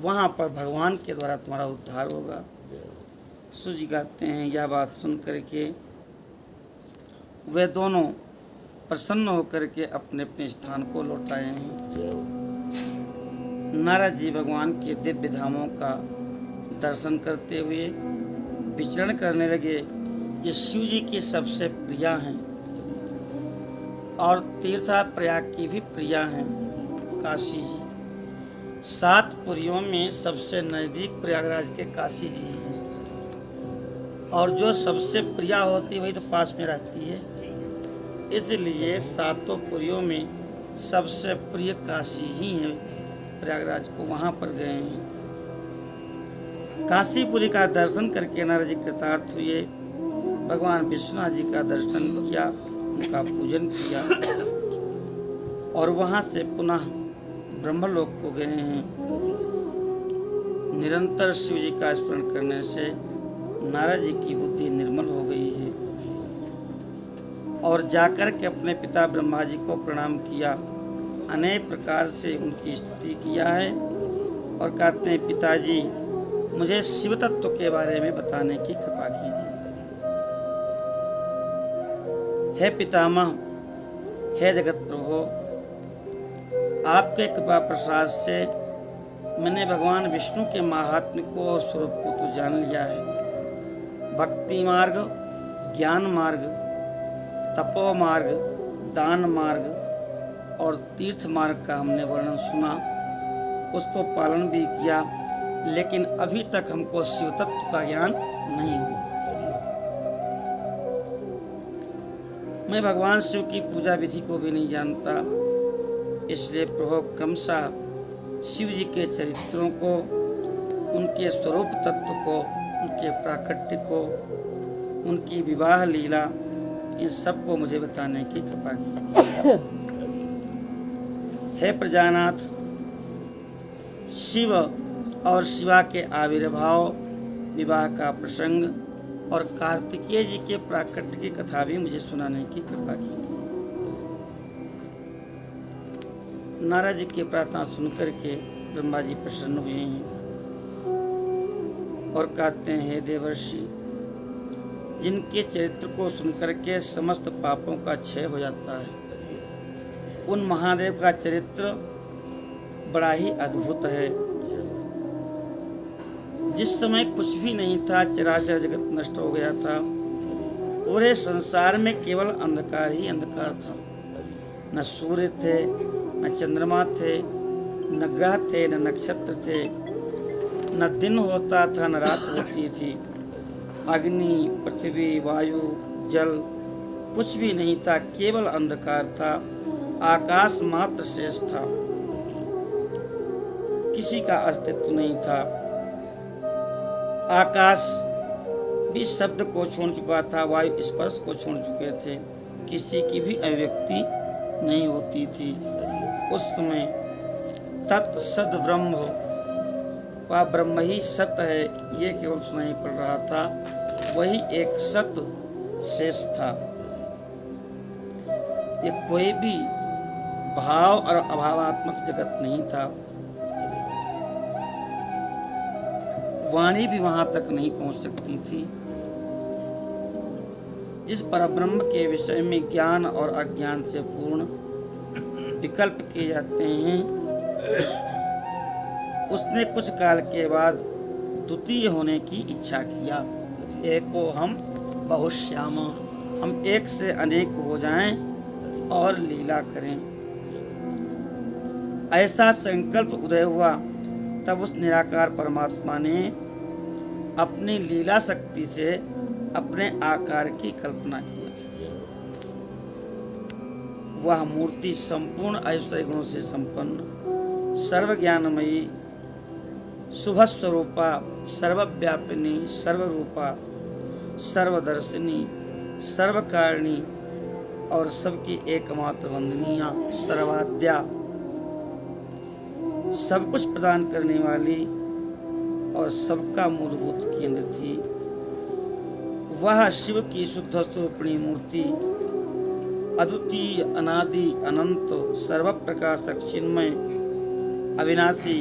वहाँ पर भगवान के द्वारा तुम्हारा उद्धार होगा। सूर्य जी कहते हैं, यह बात सुन करके वे दोनों प्रसन्न होकर के अपने अपने स्थान को लौट आए हैं। नारद जी भगवान के दिव्य धामों का दर्शन करते हुए विचरण करने लगे। ये शिव जी की सबसे प्रिया हैं और तीर्था प्रयाग की भी प्रिया हैं काशी जी। 7 पुरियों में सबसे नज़दीक प्रयागराज के काशी जी हैं और जो सबसे प्रिया होती है वही तो पास में रहती है, इसलिए 7 पुरियों में सबसे प्रिय काशी ही है। प्रयागराज को वहाँ पर गए हैं। काशीपुरी का दर्शन करके नारद जी कृतार्थ हुए। भगवान विश्वनाथ जी का दर्शन किया, उनका पूजन किया और वहाँ से पुनः ब्रह्मलोक को गए हैं। निरंतर शिव जी का स्मरण करने से नारद जी की बुद्धि निर्मल हो गई है और जाकर के अपने पिता ब्रह्मा जी को प्रणाम किया। अनेक प्रकार से उनकी स्तुति किया है और कहते हैं, पिताजी मुझे शिव तत्व के बारे में बताने की कृपा कीजिए। हे पितामह, हे जगत प्रभु, आपके कृपा प्रसाद से मैंने भगवान विष्णु के महात्म्य को और स्वरूप को तो जान लिया है। भक्ति मार्ग, ज्ञान मार्ग, तपो मार्ग, दान मार्ग और तीर्थ मार्ग का हमने वर्णन सुना, उसको पालन भी किया, लेकिन अभी तक हमको शिव तत्व का ज्ञान नहीं हुआ। मैं भगवान शिव की पूजा विधि को भी नहीं जानता, इसलिए प्रभु क्रमशः शिव जी के चरित्रों को, उनके स्वरूप तत्व को, उनके प्राकट्य को, उनकी विवाह लीला, इन सब को मुझे बताने की कृपा कीजिए। हे प्रजानाथ, शिव और शिवा के आविर्भाव, विवाह का प्रसंग और कार्तिकेय जी के प्राकट्य की कथा भी मुझे सुनाने की कृपा कीजिए। नारद जी की प्रार्थना सुनकर के ब्रह्मा जी प्रसन्न हुए हैं और कहते हैं, हे देवर्षि, जिनके चरित्र को सुनकर के समस्त पापों का क्षय हो जाता है, उन महादेव का चरित्र बड़ा ही अद्भुत है। जिस समय कुछ भी नहीं था, चराचर जगत नष्ट हो गया था, पूरे संसार में केवल अंधकार ही अंधकार था। न सूर्य थे, न चंद्रमा थे, न ग्रह थे, न नक्षत्र थे, न दिन होता था न रात होती थी। अग्नि, पृथ्वी, वायु, जल कुछ भी नहीं था, केवल अंधकार था। आकाश मात्र शेष था, किसी का अस्तित्व नहीं था। आकाश भी शब्द को छोड़ चुका था, वायु स्पर्श को छोड़ चुके थे, किसी की भी अभिव्यक्ति नहीं होती थी। उस समय तत् सद ब्रह्म, वह ब्रह्म ही सत्य है, ये केवल सुनाई पड़ रहा था, वही एक सत्य शेष था। ये कोई भी भाव और अभावात्मक जगत नहीं था। वाणी भी वहां तक नहीं पहुंच सकती थी। जिस परब्रह्म के विषय में ज्ञान और अज्ञान से पूर्ण विकल्प किए जाते हैं, उसने कुछ काल के बाद द्वितीय होने की इच्छा किया। एको हम बहुश्याम, हम एक से अनेक हो जाएं और लीला करें। ऐसा संकल्प उदय हुआ। तब उस निराकार परमात्मा ने अपनी लीला शक्ति से अपने आकार की कल्पना किया। वह मूर्ति संपूर्ण ऐश्वर्य गुणों से संपन्न, सर्वज्ञानमयी, शुभ स्वरूपा, सर्वव्यापिनी, सर्वरूपा, सर्वदर्शिनी, सर्वकारिणी और सबकी एकमात्र वंदनीय, सर्वाद्या, सब कुछ प्रदान करने वाली और सबका मूलभूत केंद्र थी। वह शिव की शुद्ध स्वरूपिणी मूर्ति, अद्वितीय, अनादि, अनंत, सर्व प्रकाशक, चिन्मय, अविनाशी,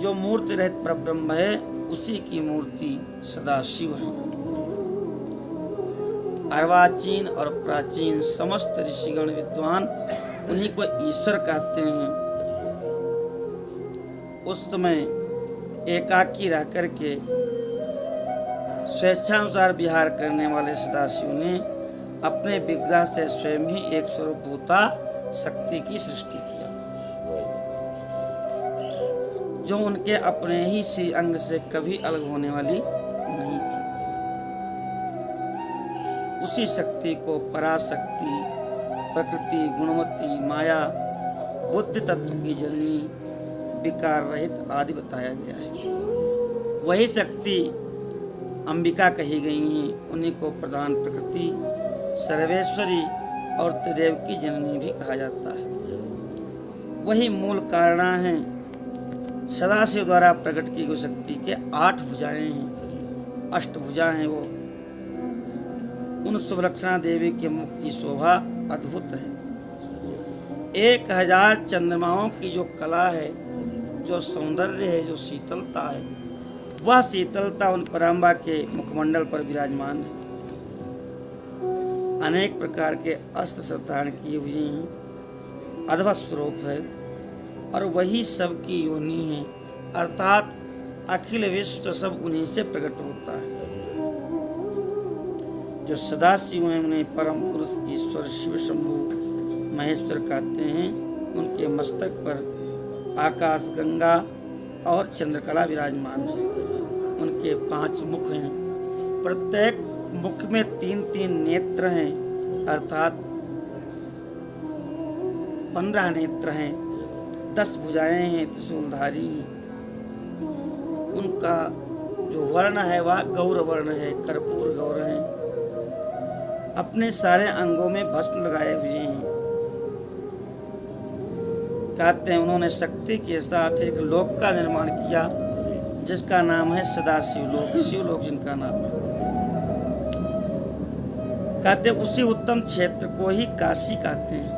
जो मूर्ति रहित परब्रह्म है, उसी की मूर्ति सदाशिव है। अर्वाचीन और प्राचीन समस्त ऋषिगण विद्वान उन्हीं को ईश्वर कहते हैं। उस समय एकाकी रह करके स्वेच्छानुसार विहार करने वाले सदाशिव ने अपने विग्रह से स्वयं ही एक स्वरूपभूता शक्ति की सृष्टि किया, जो उनके अपने ही श्री अंग से कभी अलग होने वाली नहीं थी। उसी शक्ति को पराशक्ति, प्रकृति, गुणवती, माया, बुद्धि तत्व की जननी, विकार रहित आदि बताया गया है। वही शक्ति अंबिका कही गई हैं। उन्हीं को प्रधान प्रकृति, सर्वेश्वरी और त्रिदेव की जननी भी कहा जाता है। वही मूल कारणा हैं। सदाशिव द्वारा प्रकट की गई शक्ति के 8 भुजाएं हैं, अष्टभुजा हैं वो। उन सुभलक्षणा देवी के मुख की शोभा अद्भुत है। 1000 चंद्रमाओं की जो कला है, जो सौंदर्य है, जो शीतलता है, वह शीतलता उन पराम्बा के मुखमंडल पर विराजमान है। अनेक प्रकार के अस्त्र शस्त्र किए हुए हैं, अद्भुत स्वरूप है और वही सबकी योनि है, अर्थात अखिल विश्व सब उन्हीं से प्रकट होता है। जो सदाशिव हैं उन्हें परम पुरुष ईश्वर शिव शंभु महेश्वर कहते हैं। उनके मस्तक पर आकाश गंगा और चंद्रकला विराजमान है। उनके 5 मुख हैं, प्रत्येक मुख में 3-3 नेत्र हैं, अर्थात 15 नेत्र हैं। 10 भुजाएं हैं, त्रिशूलधारी हैं। उनका जो वर्ण है वह गौर वर्ण है, कर्पूर गौर है। अपने सारे अंगों में भस्म लगाए हुए हैं। कहते हैं उन्होंने शक्ति के साथ एक लोक का निर्माण किया जिसका नाम है सदाशिव लोक, शिवलोक जिनका नाम है। कहते उसी उत्तम क्षेत्र को ही काशी कहते हैं।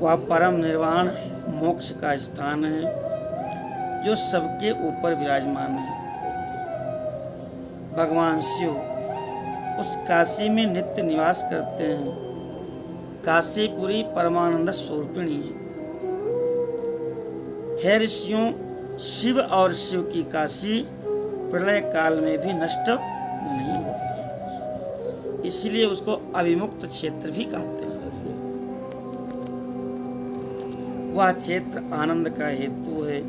वह परम निर्वाण मोक्ष का स्थान है जो सबके ऊपर विराजमान है। भगवान शिव उस काशी में नित्य निवास करते हैं। काशीपुरी परमानंद स्वरूपिणी है। हे ऋषियों, शिव और शिव की काशी प्रलय काल में भी नष्ट नहीं होती, इसलिए उसको अविमुक्त क्षेत्र भी कहते हैं। वह क्षेत्र आनंद का हेतु है,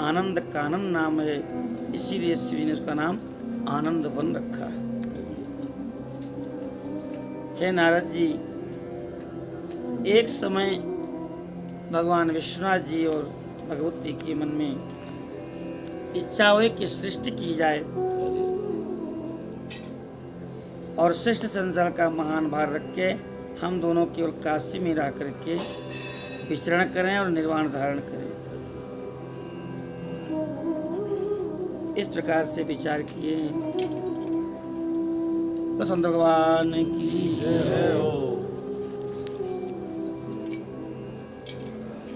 आनंद कानन नाम है, इसीलिए शिव ने उसका नाम आनंद वन रखा है। हे नारद जी, एक समय भगवान विश्वनाथ जी और भगवती के मन में इच्छा हुई कि सृष्टि की जाए और सृष्टि संसार का महान भार रख के हम दोनों केवल काशी में रह करके विचरण करें और निर्वाण धारण करें। इस प्रकार से विचार किए हैं। बसंत भगवान की जय हो।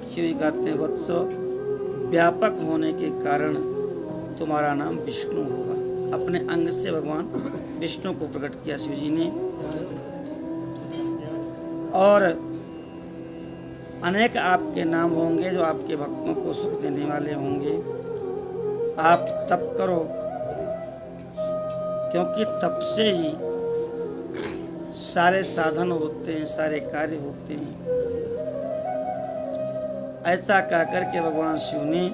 शिव जी कहते हैं, वत्स व्यापक होने के कारण तुम्हारा नाम विष्णु होगा। अपने अंग से भगवान विष्णु को प्रकट किया शिव जी ने। और अनेक आपके नाम होंगे जो आपके भक्तों को सुख देने वाले होंगे। आप तप करो, क्योंकि तप से ही सारे साधन होते हैं, सारे कार्य होते हैं। ऐसा कहकर के भगवान शिव ने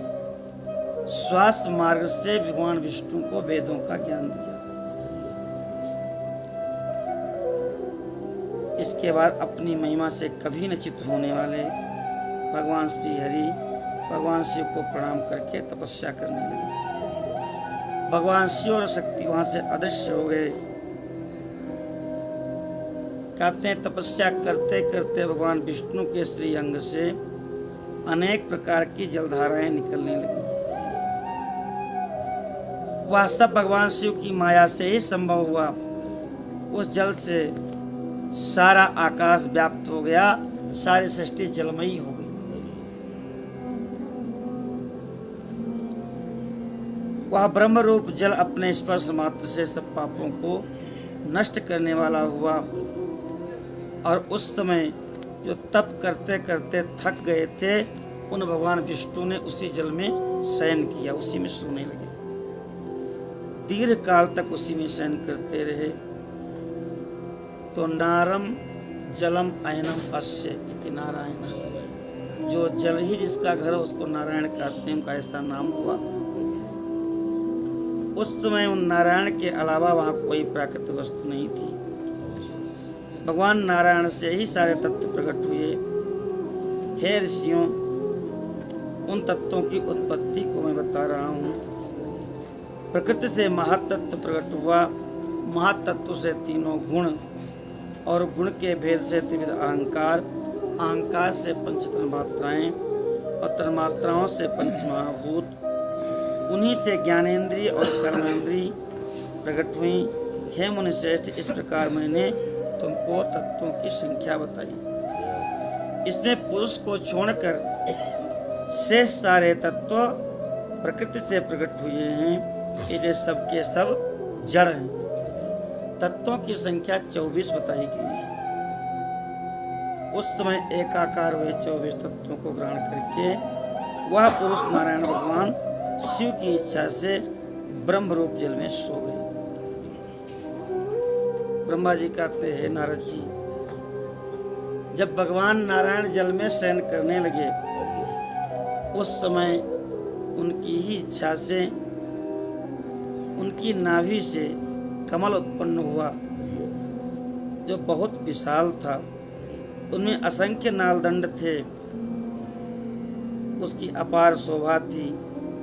स्वास्थ्य मार्ग से भगवान विष्णु को वेदों का ज्ञान दिया। इसके बाद अपनी महिमा से कभी न चित होने वाले भगवान श्री हरि भगवान शिव को प्रणाम करके तपस्या करने लगे। भगवान शिव और शक्ति वहां से अदृश्य हो गए। कहते हैं, तपस्या करते करते भगवान विष्णु के श्री अंग से अनेक प्रकार की जलधाराएं निकलने लगी। वह सब भगवान शिव की माया से ही संभव हुआ। उस जल से सारा आकाश व्याप्त हो गया, सारी सृष्टि जलमयी हो गई। वह ब्रह्म रूप जल अपने स्पर्श मात्र से सब पापों को नष्ट करने वाला हुआ। और उस समय जो तप करते करते थक गए थे, उन भगवान विष्णु ने उसी जल में शयन किया, उसी में सोने लगे। दीर्घ काल तक उसी में शयन करते रहे। तो नारम जलम अयनम अस्य इति नारायण, जो जल ही जिसका घर उसको नारायण कहते हैं, उनका ऐसा नाम हुआ। उस समय उन नारायण के अलावा वहाँ कोई प्राकृतिक वस्तु नहीं थी। भगवान नारायण से ही सारे तत्व प्रकट हुए। हे ऋषियों, उन तत्वों की उत्पत्ति को मैं बता रहा हूँ। प्रकृति से महातत्व प्रकट हुआ। महातत्व से तीनों गुण, और गुण के भेद से त्रिविध अहंकार, अहंकार से पंच तन्मात्राएं, और तन्मात्राओं से पंच महाभूत, उन्हीं से ज्ञानेंद्रिय और कर्मेंद्रिय प्रकट हुई। हे मुनिश्रेष्ठ, इस प्रकार मैंने तुमको तत्वों की संख्या बताई। इसमें पुरुष को छोड़कर शेष सारे तत्व प्रकृति से प्रकट हुए हैं, इसलिए सबके सब जड़ हैं। तत्वों की संख्या 24 बताई गई है। उस समय एकाकार हुए 24 तत्वों को ग्रहण करके वह पुरुष नारायण भगवान शिव की इच्छा से ब्रह्म रूप जल में सो गए। ब्रह्मा जी कहते हैं, नारद जी, जब भगवान नारायण जल में शयन करने लगे, उस समय उनकी ही इच्छा से उनकी नाभि से कमल उत्पन्न हुआ, जो बहुत विशाल था। उनमें असंख्य नालदंड थे। उसकी अपार शोभा थी।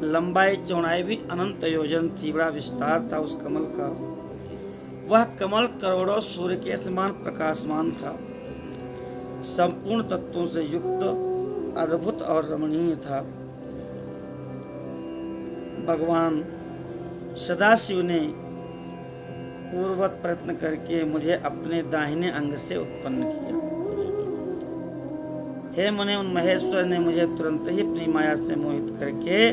लंबाई चौड़ाई भी अनंत योजन थी। बड़ा विस्तार था उस कमल का। वह कमल करोड़ों सूर्य के समान प्रकाशमान था। संपूर्ण तत्वों से युक्त, अद्भुत और रमणीय था। भगवान सदाशिव ने पूर्ववत प्रयत्न करके मुझे अपने दाहिने अंग से उत्पन्न किया। हे मुने, उन महेश्वर ने मुझे तुरंत ही अपनी माया से मोहित करके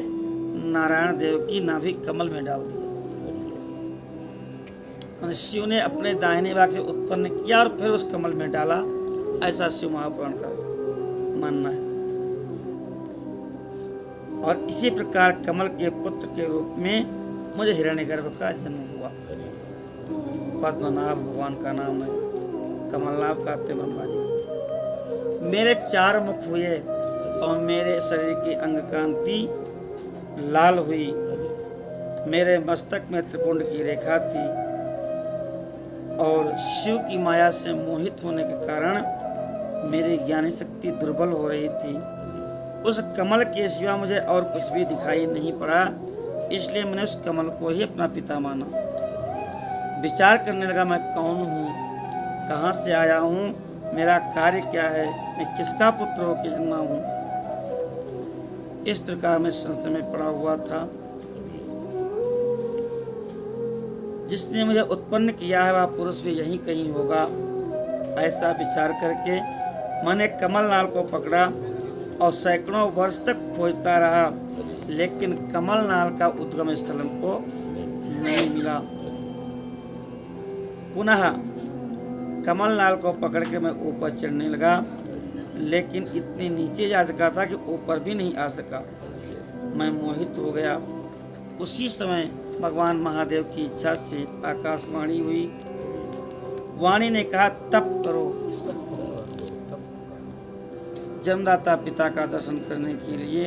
नारायण देव की नाभि कमल में डाल दिया। शिव ने अपने दाहिने भाग से उत्पन्न किया और फिर उस कमल में डाला, ऐसा शिव महापुराण का मानना है। और इसी प्रकार कमल के पुत्र के रूप में मुझे हिरण्यगर्भ का जन्म हुआ। पद्मनाभ भगवान का नाम है, कमलनाभ कहते ब्रह्मा जी। मेरे 4 मुख हुए और मेरे शरीर की अंग कांति लाल हुई। मेरे मस्तक में त्रिपुंड की रेखा थी और शिव की माया से मोहित होने के कारण मेरी ज्ञानी शक्ति दुर्बल हो रही थी। उस कमल के सिवा मुझे और कुछ भी दिखाई नहीं पड़ा, इसलिए मैंने उस कमल को ही अपना पिता माना। विचार करने लगा, मैं कौन हूँ, कहाँ से आया हूँ, मेरा कार्य क्या है, मैं किसका पुत्र होकर जन्मा हूँ। इस प्रकार मैं संशय में पड़ा हुआ था। जिसने मुझे उत्पन्न किया है वह पुरुष भी यहीं कहीं होगा। ऐसा विचार करके मैंने कमलनाल को पकड़ा और सैकड़ों वर्ष तक खोजता रहा, लेकिन कमलनाल का उद्गम स्थल को नहीं मिला। पुनः कमलनाल को पकड़ के मैं ऊपर चढ़ने लगा, लेकिन इतने नीचे जा सका था कि ऊपर भी नहीं आ सका। मैं मोहित हो गया। उसी समय भगवान महादेव की इच्छा से आकाशवाणी हुई। वाणी ने कहा, तप करो। जन्मदाता पिता का दर्शन करने के लिए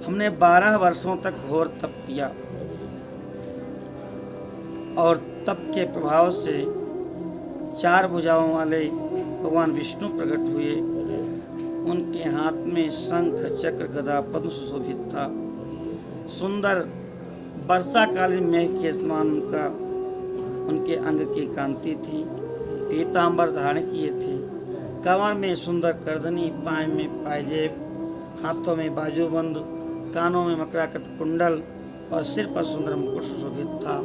हमने 12 वर्षों तक घोर तप किया और तप के प्रभाव से 4 भुजाओं वाले भगवान विष्णु प्रकट हुए। उनके हाथ में शंख चक्र गदा पद्म सुशोभित था। सुंदर वर्षाकालीन मेघ के समान उनके अंग की कांति थी। पीतांबर धारण किए थे। कमर में सुंदर करधनी, पाए में पायजेब, हाथों में बाजूबंद, कानों में मकराकृत कुंडल और सिर पर सुंदर मुकुट सुशोभित था।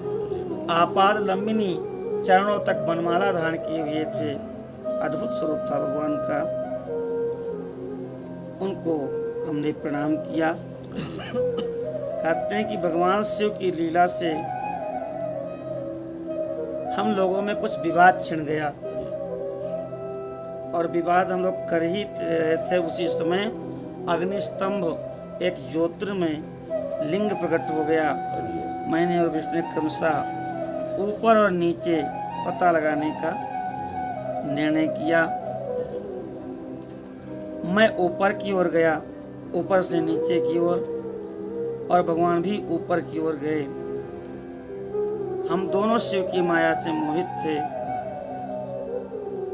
आपाद लंबिनी चरणों तक बनमाला धारण किए हुए थे। अद्भुत स्वरूप था भगवान का। उनको हमने प्रणाम किया। कहते हैं कि भगवान शिव की लीला से हम लोगों में कुछ विवाद छिड़ गया और विवाद हम लोग कर ही रहे थे। उसी समय अग्निस्तंभ एक ज्योतिर्मय लिंग प्रकट हो गया। मैंने और विष्णु ने क्रमशः ऊपर और नीचे पता लगाने का निर्णय किया। मैं ऊपर की ओर गया, ऊपर से नीचे की ओर, और भगवान भी ऊपर की ओर गए। हम दोनों शिव की माया से मोहित थे।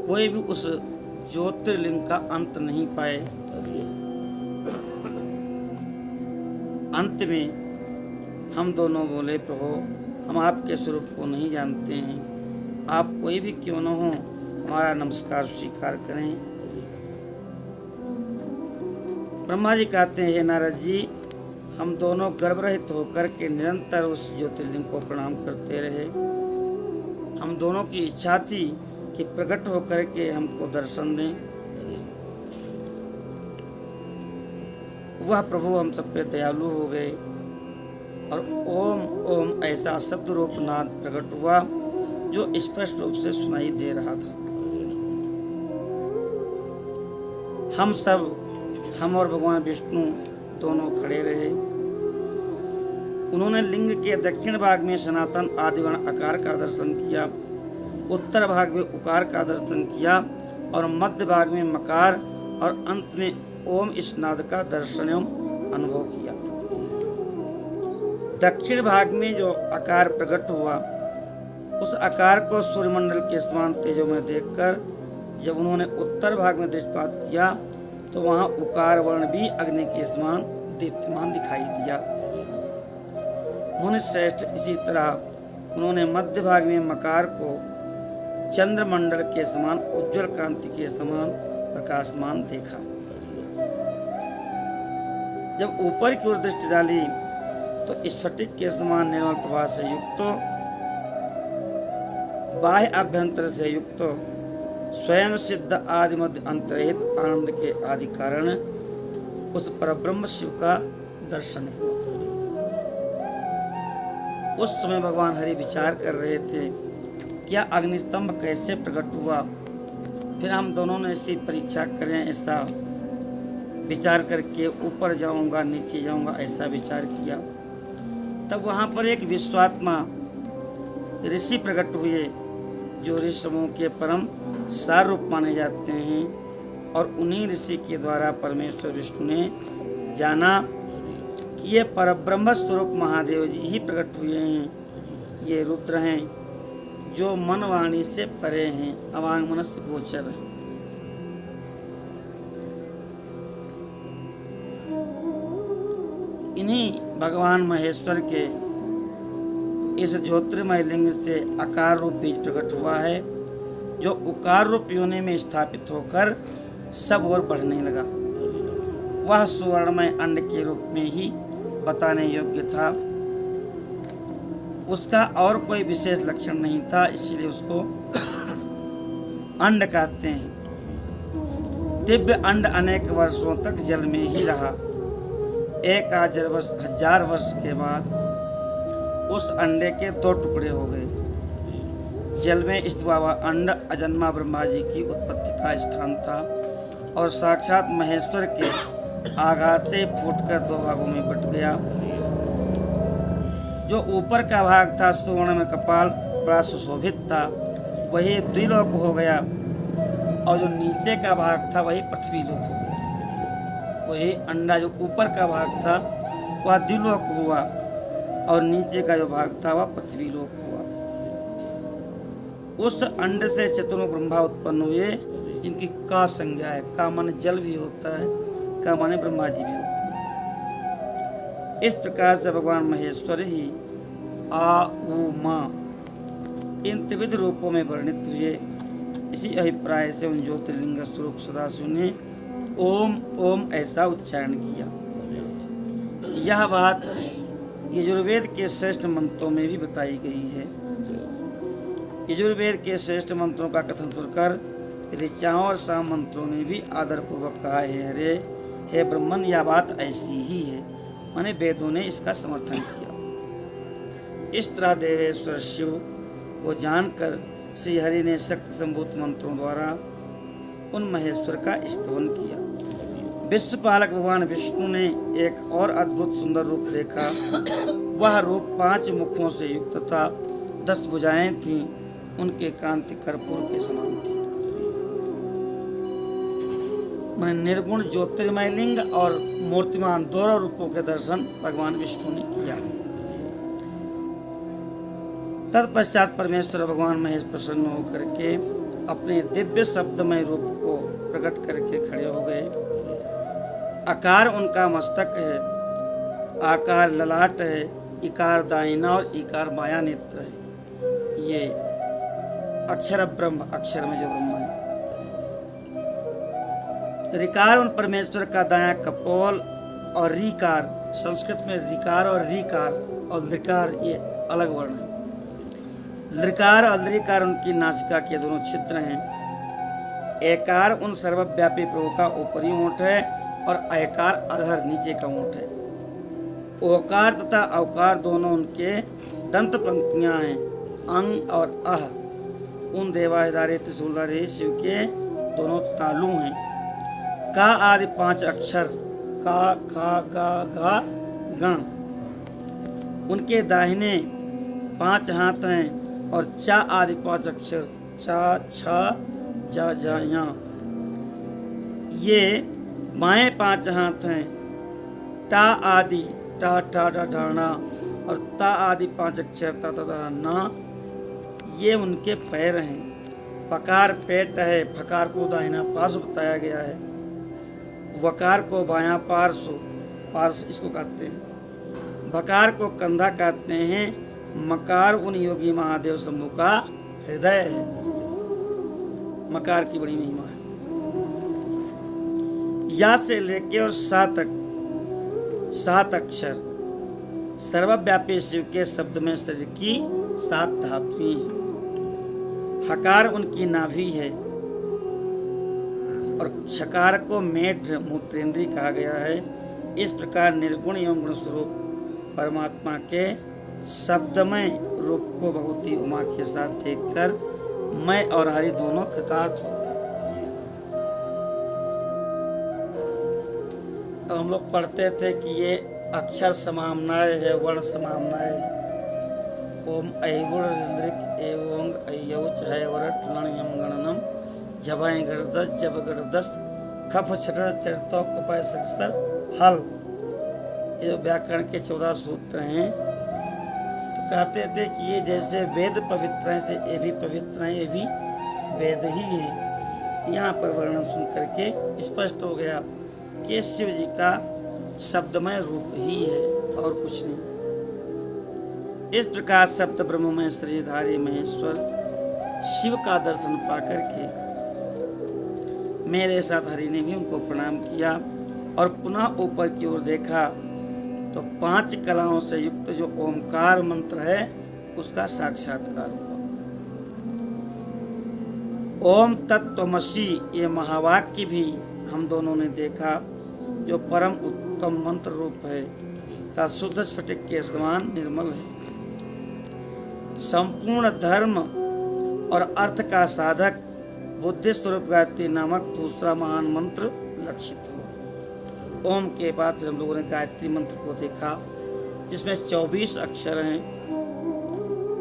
कोई भी उस ज्योतिर्लिंग का अंत नहीं पाए। अंत में हम दोनों बोले, प्रभु हम आपके स्वरूप को नहीं जानते हैं। आप कोई भी क्यों न हो, हमारा नमस्कार स्वीकार करें। ब्रह्मा जी कहते हैं, हे नारद जी, हम दोनों गर्भरहित होकर के निरंतर उस ज्योतिर्लिंग को प्रणाम करते रहे। हम दोनों की इच्छा थी कि प्रकट होकर के हमको दर्शन दें। वह प्रभु हम सब पे दयालु हो गए और ओम ओम ऐसा शब्द रूप नाद प्रकट हुआ जो स्पष्ट रूप से सुनाई दे रहा था। हम और भगवान विष्णु दोनों खड़े रहे। उन्होंने लिंग के दक्षिण भाग में सनातन आदिवर्ण आकार का दर्शन किया, उत्तर भाग में उकार का दर्शन किया और मध्य भाग में मकार और अंत में ओम इस नाद का दर्शन एवं अनुभव किया। दक्षिण भाग में जो आकार प्रकट हुआ, उस आकार को सूर्यमंडल के समान तेजों में देखकर जब उन्होंने उत्तर भाग में दृष्टिपात किया तो वहां उकार वर्ण भी अग्नि के समान दीप्तिमान दिखाई दिया। मुनि श्रेष्ठ, इसी तरह उन्होंने मध्य भाग में मकार को चंद्रमंडल के समान उज्जवल कांति के समान प्रकाशमान देखा। जब ऊपर की ओर दृष्टि डाली तो स्फटिक के समान निर्मल प्रभा से युक्त, बाह्य अभ्यंतर से युक्त, स्वयं सिद्ध आदि मध्य अंतरहित आनंद के आदि कारण उस परब्रह्म शिव का दर्शन हुआ। उस समय भगवान हरि विचार कर रहे थे, क्या अग्निस्तंभ कैसे प्रकट हुआ। फिर हम दोनों ने इसकी परीक्षा करें, ऐसा विचार करके ऊपर जाऊंगा नीचे जाऊंगा ऐसा विचार किया। तब वहाँ पर एक विश्वात्मा ऋषि प्रकट हुए जो ऋषि समूह के परम सार रूप माने जाते हैं और उन्हीं ऋषि के द्वारा परमेश्वर विष्णु ने जाना कि ये परब्रह्म स्वरूप महादेव जी ही प्रकट हुए हैं। ये रुद्र हैं जो मन वाणी से परे हैं, अवांग मनस्य गोचर हैं। इन्हीं भगवान महेश्वर के इस ज्योतिर्मय लिंग से आकार रूप बीज प्रकट हुआ है जो उकार रूप योनि में स्थापित होकर सब ओर बढ़ने लगा। वह सुवर्णमय अंड के रूप में ही बताने योग्य था। उसका और कोई विशेष लक्षण नहीं था, इसलिए उसको अंड कहते हैं। दिव्य अंड अनेक वर्षों तक जल में ही रहा। 1000 वर्ष के बाद उस अंडे के 2 टुकड़े हो गए। जल में स्थित हुआ अंड अजन्मा ब्रह्मा जी की उत्पत्ति का स्थान था और साक्षात महेश्वर के आघात से फूटकर 2 भागों में बट गया। जो ऊपर का भाग था सुवर्ण में कपाल बड़ा सुशोभित था, वही द्विलोक हो गया, और जो नीचे का भाग था वही पृथ्वी लोक हो गया। वही अंडा जो ऊपर का भाग था वह द्विलोक हुआ और नीचे का जो भाग था वह पृथ्वी लोक हुआ। उस अंड से चतुर्मुख ब्रह्मा उत्पन्न हुए, जिनकी का संज्ञा है। का माने जल भी होता है, का माने ब्रह्मा जी भी होते हैं। इस प्रकार से भगवान महेश्वर ही आ उ मा इन त्रिविध रूपों में वर्णित हुए। इसी अभिप्राय से उन ज्योतिर्लिंग स्वरूप सदाशिव ने ओम ओम ऐसा उच्चारण किया। यह बात यजुर्वेद के श्रेष्ठ मंत्रों में भी बताई गई है। यजुर्वेद के श्रेष्ठ मंत्रों का कथन सुनकर ऋचाओं और साम मंत्रों ने भी आदरपूर्वक कहा है, अरे हे ब्रह्मन, यह बात ऐसी ही है। माने वेदों ने इसका समर्थन किया। इस तरह देवेश्वर शिव को जानकर श्री हरि ने शक्ति संभूत मंत्रों द्वारा उन महेश्वर का स्तवन किया। विश्वपालक भगवान विष्णु ने एक और अद्भुत सुंदर रूप देखा। वह रूप 5 मुखों से युक्त था, 10 भुजाएं थीं, उनके कांति कर्पूर के समान थी। मैं निर्गुण ज्योतिर्मय लिंग और मूर्तिमान दोनों रूपों के दर्शन भगवान विष्णु ने किया। तत्पश्चात परमेश्वर भगवान महेश प्रसन्न होकर के अपने दिव्य शब्दमय रूप को प्रकट करके खड़े हो गए। आकार उनका मस्तक है, आकार ललाट है, इकार दाहिना और इकार बायां नेत्र है। ये अक्षर ब्रह्म, अक्षर में जो ब्रह्म है। ऋकार उन परमेश्वर का दायां कपोल और रीकार, संस्कृत में ऋकार और रीकार और लृकार ये अलग वर्ण है। लृकार और लृकार उनकी नासिका के दोनों छिद्र हैं। एकार उन सर्वव्यापी प्रभु का ऊपरी ओंठ है और अयकार अधर नीचे का ओंठ है। ओकार तथा अवकार दोनों उनके दंत पंक्तियां हैं। अंग और अह उन देवाधारे त्रिशूलधारी शिव के दोनों तालु हैं। का आदि 5 अक्षर का खा गा घा गा उनके दाहिने 5 हाथ हैं और चा आदि 5 अक्षर चा छा जा जा या ये बाएं 5 हाथ हैं। टा आदि टा टा टा ढाना और ता आदि 5 अक्षर ता ता ना ये उनके पैर हैं। पकार पेट है, फकार को दाहिना पार्श्व बताया गया है, वकार को बायां पार्श्व इसको कहते हैं, भकार को कंधा कहते हैं, मकार उन योगी महादेव समूह का हृदय है। मकार की बड़ी महिमा है। या से लेके और सा तक 7 अक्षर सर्वव्यापी शिव के शब्द में शरीर की 7 धातुएं हैं। हकार उनकी नाभि है और छकार को मेढ मूत्रेंद्री कहा गया है। इस प्रकार निर्गुण एवं गुण स्वरूप परमात्मा के शब्दमय रूप को भगवती उमा के साथ देखकर मैं और हरि दोनों कृतार्थ हो गए। अब हम लोग पढ़ते थे कि ये अक्षर समाम्नाय है, वर्ण समाम्नाय है। ओम ऐवुण ऋन्द्रिक एवं अयौच है वरट लण यम गणनम जबाएं गणदस जब गणदस खफ छटर चरतो कपाय सक्सर हल। ये जो व्याकरण के 14 सूत्र हैं, तो कहते थे कि ये जैसे वेद पवित्र हैं से ये भी पवित्र हैं, ये भी वेद ही है। यहाँ पर वर्णन सुन करके स्पष्ट हो गया कि शिव जी का शब्दमय रूप ही है और कुछ नहीं। इस प्रकार सप्त ब्रह्म में श्रीधारी महेश्वर शिव का दर्शन पाकर के मेरे साथ हरि ने भी उनको प्रणाम किया और पुनः ऊपर की ओर देखा तो 5 कलाओं से युक्त जो ओमकार मंत्र है उसका साक्षात्कार हुआ। ओम तत्त्वमसि ये महावाक्य भी हम दोनों ने देखा, जो परम उत्तम मंत्र रूप है, का शुद्ध स्फटिक के समान निर्मल है। संपूर्ण धर्म और अर्थ का साधक बुद्धि स्वरूप गायत्री नामक दूसरा महान मंत्र लक्षित हुआ। ओम के बाद फिर हम लोगों ने गायत्री मंत्र को देखा, जिसमें 24 अक्षर हैं,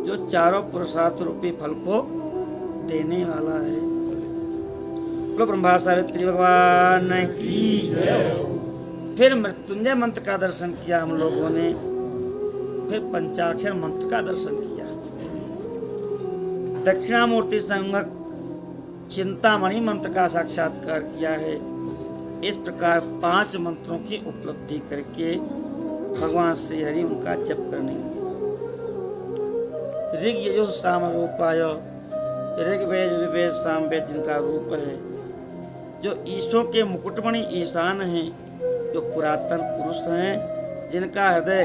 जो चारों पुरुषार्थ रूपी फल को देने वाला है। बोलो ब्रह्मा सावित्री भगवान की। फिर मृत्युंजय मंत्र का दर्शन किया हम लोगों ने, फिर पंचाक्षर मंत्र का दर्शन किया, दक्षिणामूर्ति संगक चिंतामणि मंत्र का साक्षात्कार किया है। इस प्रकार 5 मंत्रों की उपलब्धि करके भगवान श्री हरि उनका जप करने लगे। ऋग यजुः साम रूपाय, ऋग्वेद यजुर्वेद सामवेद जिनका रूप है, जो ईशों के मुकुटमणि ईशान हैं, जो पुरातन पुरुष हैं, जिनका हृदय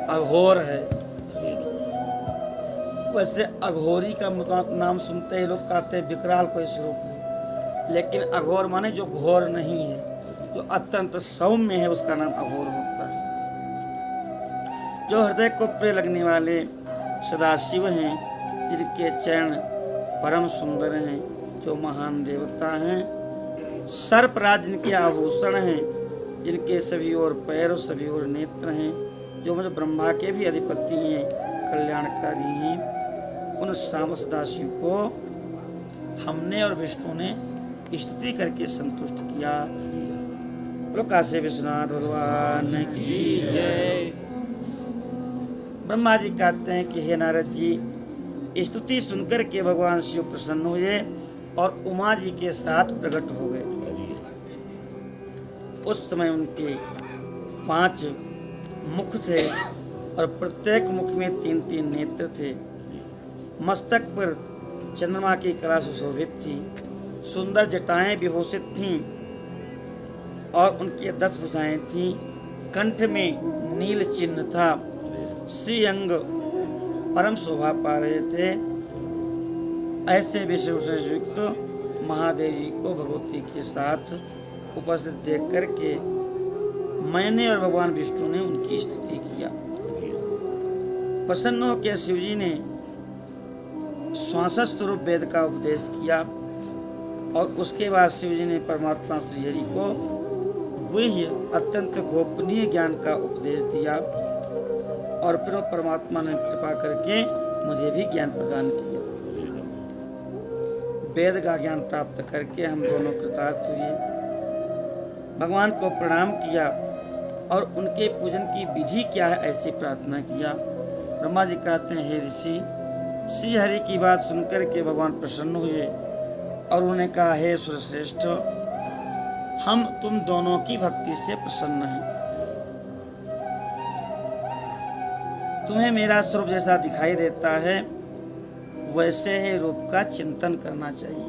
अघोर है। वैसे अघोरी का नाम सुनते ही लोग कहते हैं विकराल कोई स्वरूप है, लेकिन अघोर माने जो घोर नहीं है, जो अत्यंत सौम्य है, उसका नाम अघोर होता है। जो हृदय को प्रिय लगने वाले सदाशिव हैं, जिनके चरण परम सुंदर हैं, जो महान देवता हैं, सर्पराज जिनके आभूषण हैं, जिनके सभी ओर पैर और सभी ओर नेत्र हैं, जो मुझे ब्रह्मा के भी अधिपति हैं, कल्याणकारी हैं, उन श्याम सदाशिव को हमने और विष्णु ने स्तुति करके संतुष्ट किया। बोलो काशी विश्वनाथ भगवान की जय। ब्रह्मा जी कहते हैं कि हे नारद जी, स्तुति सुनकर के भगवान शिव प्रसन्न हुए और उमा जी के साथ प्रकट हो गए। उस समय उनके 5 मुख थे और प्रत्येक मुख में 3-3 नेत्र थे। मस्तक पर चंद्रमा की कला सुशोभित थी, सुंदर जटाएं विभूषित थीं और उनकी 10 भुजाएं थीं। कंठ में नील चिन्ह था, श्री अंग परम शोभा पा रहे थे। ऐसे विषयों से युक्त महादेव जी को भगवती के साथ उपस्थित देख करके मैंने और भगवान विष्णु ने उनकी स्तुति किया। प्रसन्न होकर शिव जी ने श्वासस्थ रूप वेद का उपदेश किया और उसके बाद शिव जी ने परमात्मा श्री हरि को गुह्य अत्यंत गोपनीय ज्ञान का उपदेश दिया और फिर परमात्मा ने कृपा करके मुझे भी ज्ञान प्रदान किया। वेद का ज्ञान प्राप्त करके हम दोनों कृतार्थ हुए, भगवान को प्रणाम किया और उनके पूजन की विधि क्या है ऐसी प्रार्थना किया। ब्रह्मा जी कहते हैं, हे ऋषि, श्री हरि की बात सुनकर के भगवान प्रसन्न हुए और उन्होंने कहा, हे सुरश्रेष्ठ, हम तुम दोनों की भक्ति से प्रसन्न हैं। तुम्हें मेरा स्वरूप जैसा दिखाई देता है, वैसे ही रूप का चिंतन करना चाहिए,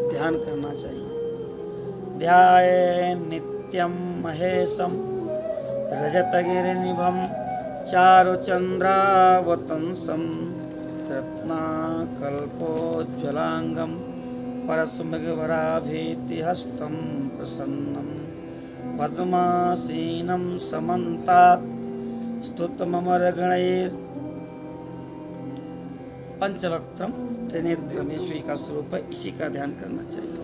ध्यान करना चाहिए। ध्याये नित्यम महेशम रजतगिरिनिभम चारुचंद्रावतंसम रत्नाकल्पोज्ज्वलांगम परशुमृगवराभीतिहस्तं प्रसन्नं पद्मासीनं समन्तात् स्तुतममरगणैर् पंचवक्त्रम त्रिनेत्रम ईश्वरी का स्वरूप है। इसी का ध्यान करना चाहिए।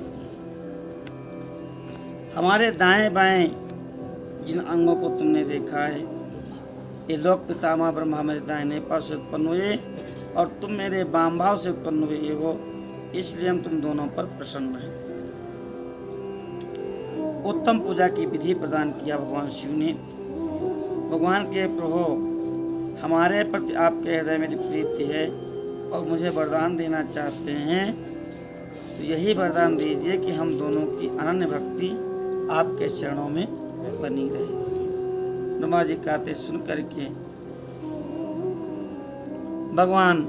हमारे दाएं बाएं जिन अंगों को तुमने देखा है, ये लोक पितामह ब्रह्मा मेरे दाहिने पास से उत्पन्न हुए और तुम मेरे वाम भाव से उत्पन्न हुए हो, इसलिए हम तुम दोनों पर प्रसन्न हैं। उत्तम पूजा की विधि प्रदान किया भगवान शिव ने। भगवान के प्रभु, हमारे प्रति आपके हृदय में प्रीति है और मुझे वरदान देना चाहते हैं, तो यही वरदान दीजिए कि हम दोनों की अनन्य भक्ति आपके चरणों में बनी रहे। ब्रह्मा जी कहते सुन करके भगवान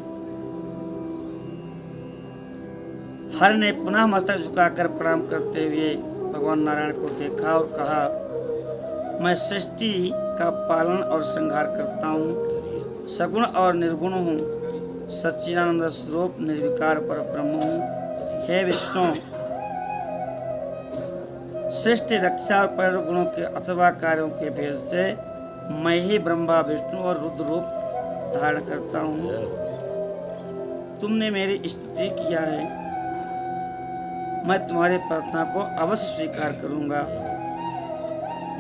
हर ने पुनः मस्तक झुकाकर प्रणाम करते हुए भगवान नारायण को देखा और कहा, मैं सृष्टि का पालन और संहार करता हूँ, सगुण और निर्गुण हूँ, सच्चिदानंद स्वरूप निर्विकार पर ब्रह्म हूँ। हे विष्णु, सृष्टि रक्षा और पर गुणों के अथवा कार्यों के भेद से मैं ही ब्रह्मा विष्णु और रुद्र रूप धारण करता हूँ। तुमने मेरी स्तुति किया है, मैं तुम्हारी प्रार्थना को अवश्य स्वीकार करूंगा।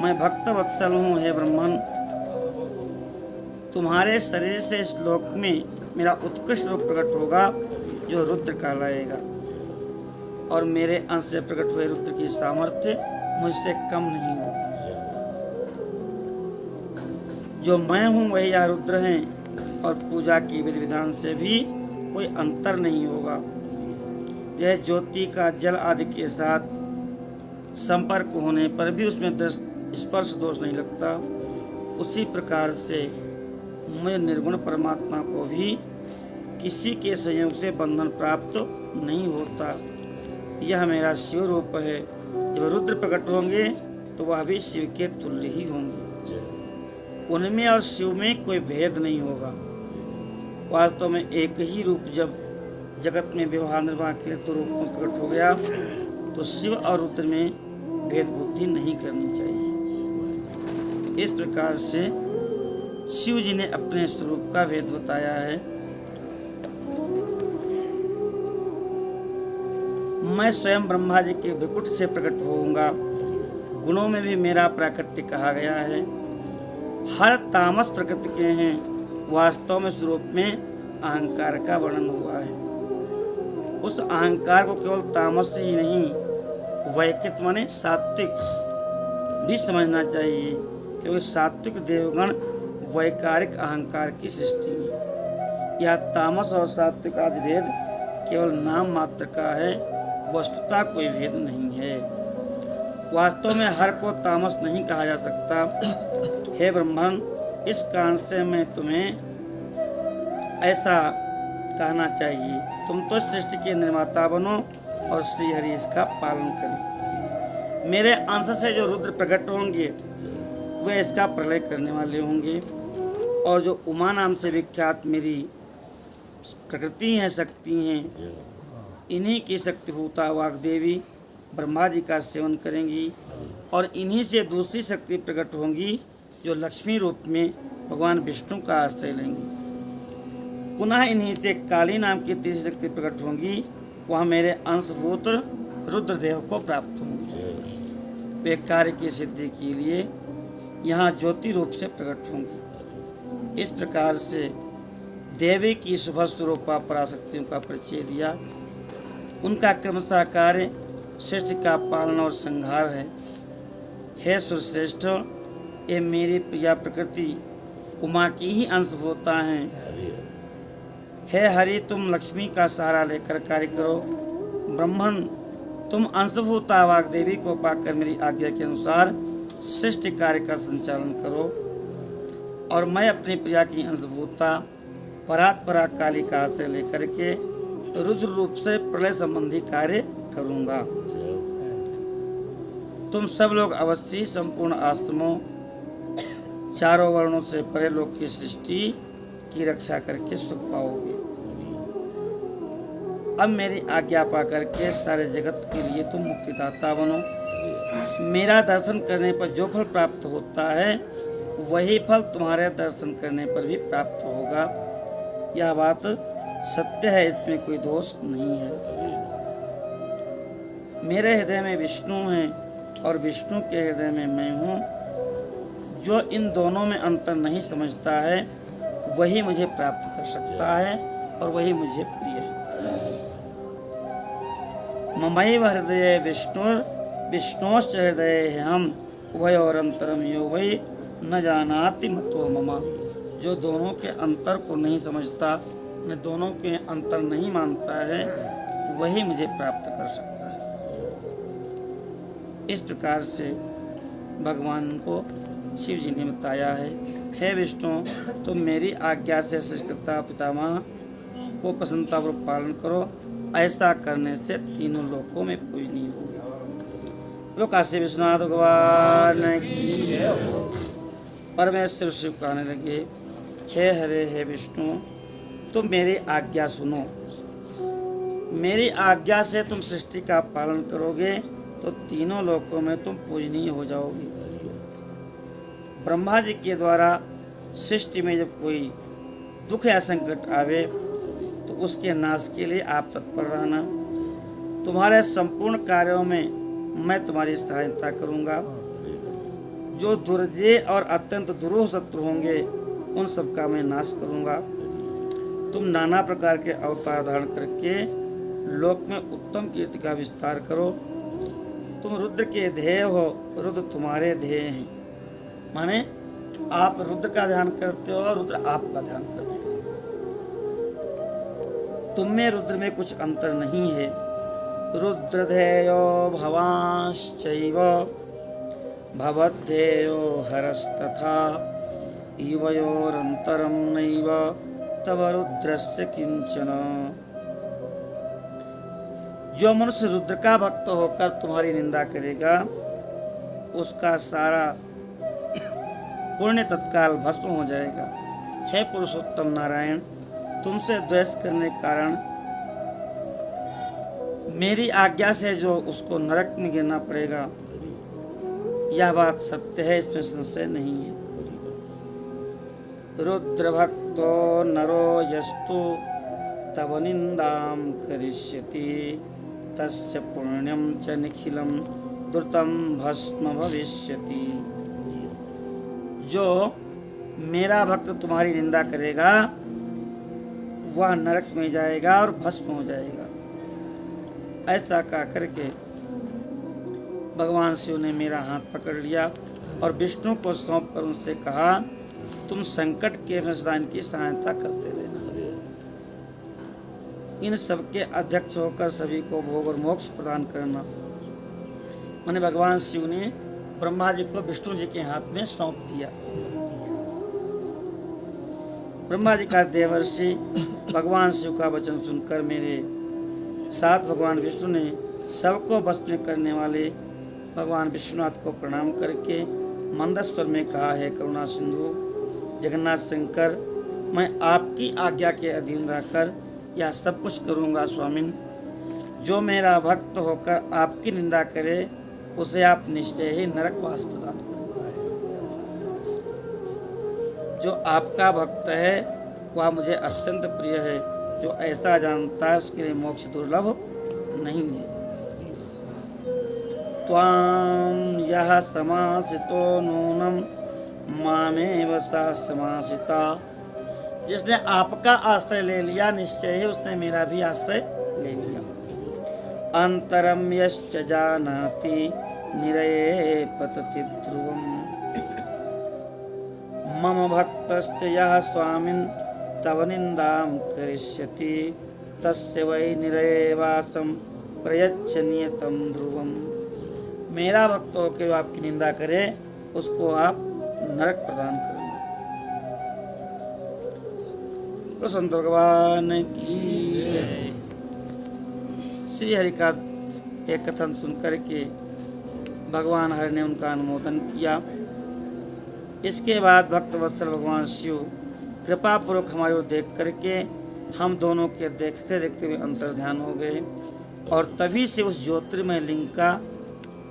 मैं भक्त वत्सल हूँ। हे ब्रह्मन, तुम्हारे शरीर से इस लोक में मेरा उत्कृष्ट रूप प्रकट होगा जो रुद्र कहलाएगा, और मेरे अंश से प्रकट हुए रुद्र की सामर्थ्य मुझसे कम नहीं होगी। जो मैं हूँ वही या रुद्र हैं, और पूजा की विधि विधान से भी कोई अंतर नहीं होगा। जैसे ज्योति का जल आदि के साथ संपर्क होने पर भी उसमें स्पर्श दोष नहीं लगता, उसी प्रकार से मैं निर्गुण परमात्मा को भी किसी के संयोग से बंधन प्राप्त नहीं होता। यह मेरा शिव रूप है। जब रुद्र प्रकट होंगे तो वह भी शिव के तुल्य ही होंगे। उनमें और शिव में कोई भेद नहीं होगा। वास्तव में एक ही रूप जब जगत में व्यवहार निर्वाह के लिए तो रूप में प्रकट हो गया, तो शिव और रुद्र में भेद बुद्धि नहीं करनी चाहिए। इस प्रकार से शिव जी ने अपने स्वरूप का भेद बताया है। मैं स्वयं ब्रह्मा जी के भ्रिकुट से प्रकट होऊंगा। गुणों में भी मेरा प्राकट्य कहा गया है। हर तामस प्रकृति के हैं। वास्तव में स्वरूप में अहंकार का वर्णन हुआ है। उस अहंकार को केवल तामस ही नहीं, वैकृत माने सात्विक भी समझना चाहिए, क्योंकि सात्विक देवगण वैकारिक अहंकार की सृष्टि है। यह तामस और सात्विक आदि भेद केवल नाम मात्र का है, वस्तुतः कोई भेद नहीं है। वास्तव में हर को तामस नहीं कहा जा सकता। हे ब्रह्मन, इस कारण से मैं तुम्हें ऐसा कहना चाहिए, तुम तो सृष्टि के निर्माता बनो और श्री हरि इसका पालन करें। मेरे अंश से जो रुद्र प्रकट होंगे वे इसका प्रलय करने वाले होंगे, और जो उमा नाम से विख्यात मेरी प्रकृति हैं, शक्ति हैं, इन्हीं की शक्तिभूता वाग्देवी ब्रह्मा जी का सेवन करेंगी, और इन्हीं से दूसरी शक्ति प्रकट होंगी जो लक्ष्मी रूप में भगवान विष्णु का आश्रय लेंगी। पुनः इन्हीं से काली नाम की तीसरी शक्ति प्रकट होंगी, वह मेरे अंशभूत रुद्रदेव को प्राप्त होंगी। वे कार्य की सिद्धि के लिए यहाँ ज्योति रूप से प्रकट होंगी। इस प्रकार से देवी की शुभ स्वरूपा पराशक्तियों का परिचय दिया। उनका क्रमशः कार्य सृष्टि का पालन और संहार है। हे सुरश्रेष्ठ, ये मेरी प्रिया प्रकृति उमा की ही अंशभूता हैं। हे हरि, तुम लक्ष्मी का सहारा लेकर कार्य करो। ब्रह्मन, तुम अंशभूता वाग्देवी को पाकर मेरी आज्ञा के अनुसार सृष्टि कार्य का संचालन करो, और मैं अपनी प्रिया की अंशभूता परात्परा काली का आश्रय लेकर के रुद्र रूप से प्रलय संबंधी कार्य करूंगा। तुम सब लोग अवश्य संपूर्ण आश्रमों, चारों वर्णों से परे लोक की सृष्टि की रक्षा करके सुख पाओगे। अब मेरी आज्ञा पा करके सारे जगत के लिए तुम मुक्तिदाता बनो। मेरा दर्शन करने पर जो फल प्राप्त होता है वही फल तुम्हारे दर्शन करने पर भी प्राप्त होगा। यह बात सत्य है, इसमें कोई दोष नहीं है। मेरे हृदय में विष्णु है और विष्णु के हृदय में मैं हूँ। जो इन दोनों में अंतर नहीं समझता है वही मुझे प्राप्त कर सकता है और वही मुझे प्रिय है। ममैव हृदय विष्णोश्च हृदय हम उभयोरंतरम यो वै न जानाति मतो मम। जो दोनों के अंतर को नहीं समझता, मैं दोनों के अंतर नहीं मानता है, वही मुझे प्राप्त कर सकता है। इस प्रकार से भगवान को शिव जी ने बताया है। हे विष्णु, तुम मेरी आज्ञा से सृष्टिकर्ता पितामह को प्रसन्नतापूर्वक पालन करो। ऐसा करने से तीनों लोकों में पूजनीय होगी। लोग काशी विश्वनाथ भगवान की परमेश्वर शिव कहने लगे, हे हरे हे विष्णु, तुम मेरी आज्ञा सुनो। मेरी आज्ञा से तुम सृष्टि का पालन करोगे तो तीनों लोकों में तुम पूजनीय हो जाओगे। ब्रह्मा जी के द्वारा सृष्टि में जब कोई दुख या संकट आवे तो उसके नाश के लिए आप तत्पर रहना। तुम्हारे संपूर्ण कार्यों में मैं तुम्हारी सहायता करूंगा। जो दुर्जय और अत्यंत दुरूह शत्रु होंगे उन सबका मैं नाश करूंगा। तुम नाना प्रकार के अवतार धारण करके लोक में उत्तम कीर्ति का विस्तार करो। तुम रुद्र के ध्येय हो, रुद्र तुम्हारे ध्येय हैं। माने आप रुद्र का ध्यान करते हो और रुद्र आपका ध्यान करते हो। तुम में रुद्र में कुछ अंतर नहीं है। रुद्र ध्येयो भवांश्चैव भवद्धेयो हरस्तथा युवयोरन्तरं नैव तव रुद्रस्य किंचन। जो मनुष्य रुद्र का भक्त होकर तुम्हारी निंदा करेगा उसका सारा पुण्य तत्काल भस्म हो जाएगा। हे पुरुषोत्तम नारायण, तुमसे द्वेष करने के कारण मेरी आज्ञा से जो उसको नरक में गिरना पड़ेगा, यह बात सत्य है, इसमें संशय नहीं है। रुद्र भक्तो नरो यस्तु तव निंदाम करिष्यति तस्य पुण्यम च निखिलम द्रुतम भस्म भविष्यति। जो मेरा भक्त तुम्हारी निंदा करेगा वह नरक में जाएगा और भस्म हो जाएगा। ऐसा कह करके भगवान शिव ने मेरा हाथ पकड़ लिया और विष्णु को सौंप कर उनसे कहा, तुम संकट के संसाधन की सहायता करते रहना। इन सबके अध्यक्ष होकर सभी को भोग और मोक्ष प्रदान करना। मैंने भगवान शिव ने ब्रह्मा जी को विष्णु जी के हाथ में सौंप दिया। ब्रह्मा जी का देवर्षि भगवान शिव का वचन सुनकर मेरे साथ भगवान विष्णु ने सबको भस्म करने वाले भगवान विश्वनाथ को प्रणाम करके मंद स्वर में कहा, है करुणा सिंधु जगन्नाथ शंकर, मैं आपकी आज्ञा के अधीन रहकर यह सब कुछ करूँगा। स्वामिन, जो मेरा भक्त होकर आपकी निंदा करे उसे आप निश्चय ही नरकवास प्रदान करें। जो आपका भक्त है वह मुझे अत्यंत प्रिय है। जो ऐसा जानता है उसके लिए मोक्ष दुर्लभ नहीं है। त्वां यः समासितो नूनम मामेव सा समासिता। जिसने आपका आश्रय ले लिया निश्चय ही उसने मेरा भी आश्रय ले लिया। अंतरम यश्च जानाति निरये पतति ध्रुवम् मम भक्तश्च यः स्वामिन् तव निंदाम करिष्यति तस्य वै निरये वासम प्रयच्छ नियतम ध्रुवम। मेरा भक्त होकर जो आपकी निंदा करे उसको आप नरक प्रदान करना। तो संत भगवान की श्री हरि का एक कथन सुनकर के भगवान हरि ने उनका अनुमोदन किया। इसके बाद भक्त वत्सल भगवान शिव कृपा पूर्वक हमारे को देख करके हम दोनों के देखते देखते हुए अंतर ध्यान हो गए और तभी से उस ज्योतिर्मय लिंग का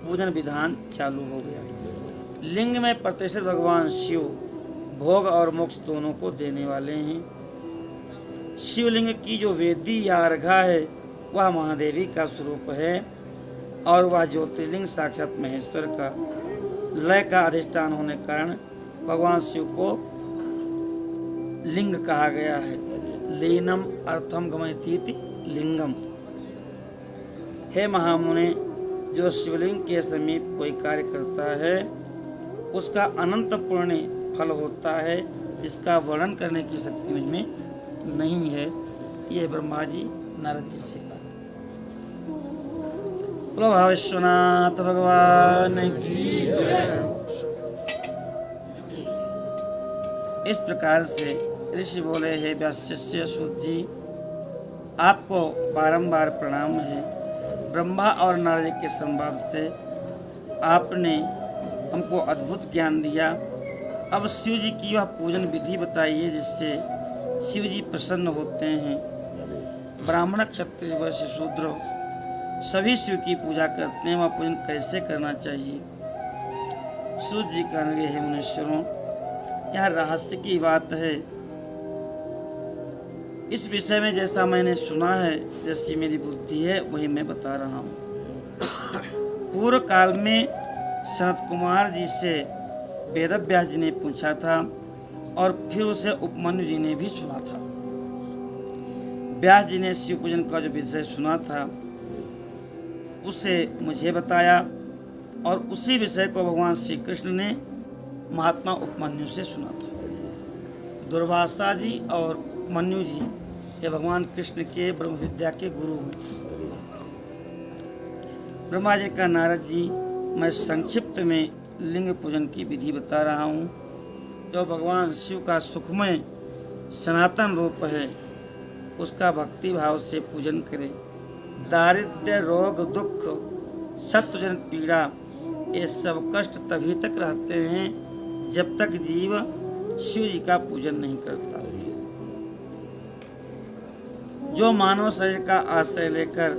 पूजन विधान चालू हो गया। लिंग में प्रतिष्ठित भगवान शिव भोग और मोक्ष दोनों को देने वाले हैं। शिवलिंग की जो वेदी या अर्घा है वह महादेवी का स्वरूप है और वह ज्योतिर्लिंग साक्षात महेश्वर का लय का अधिष्ठान होने के कारण भगवान शिव को लिंग कहा गया है। लीनम अर्थम गमयतीति लिंगम। हे महामुने, जो शिवलिंग के समीप कोई कार्य करता है उसका अनंत पुण्य फल होता है जिसका वर्णन करने की शक्ति में नहीं है। ये ब्रह्मा जी नारद जी से बात। बोलो विश्वनाथ भगवान की। इस प्रकार से ऋषि बोले, हे व्यासशिष्य सूत जी, आपको बारंबार प्रणाम है। ब्रह्मा और नारद जी के संवाद से आपने हमको अद्भुत ज्ञान दिया। अब शिव जी की वह पूजन विधि बताइए जिससे शिव जी प्रसन्न होते हैं। ब्राह्मण, क्षत्रिय, वैश्य, शूद्र सभी शिव की पूजा करते हैं। वह पूजन कैसे करना चाहिए? सूत जी कहने लगे, हे मुनीश्वरों, यह रहस्य की बात है। इस विषय में जैसा मैंने सुना है, जैसी मेरी बुद्धि है, वही मैं बता रहा हूँ। पूर्व काल में सनत कुमार जी से वेदव्यास जी ने पूछा था और फिर उसे उपमन्यु जी ने भी सुना था। व्यास जी ने शिव पूजन का जो विषय सुना था उसे मुझे बताया और उसी विषय को भगवान श्री कृष्ण ने महात्मा उपमन्यु से सुना था। दुर्वासा जी और उपमन्यु जी ये भगवान कृष्ण के ब्रह्म विद्या के गुरु हैं। ब्रह्मा जी का नारद जी, मैं संक्षिप्त में लिंग पूजन की विधि बता रहा हूँ। जो भगवान शिव का सुखमय सनातन रूप है उसका भक्ति भाव से पूजन करें। दारिद्र्य, रोग, दुख, शत्रुजन पीड़ा, ये सब कष्ट तभी तक रहते हैं जब तक जीव शिव जी का पूजन नहीं करता। जो मानव शरीर का आश्रय लेकर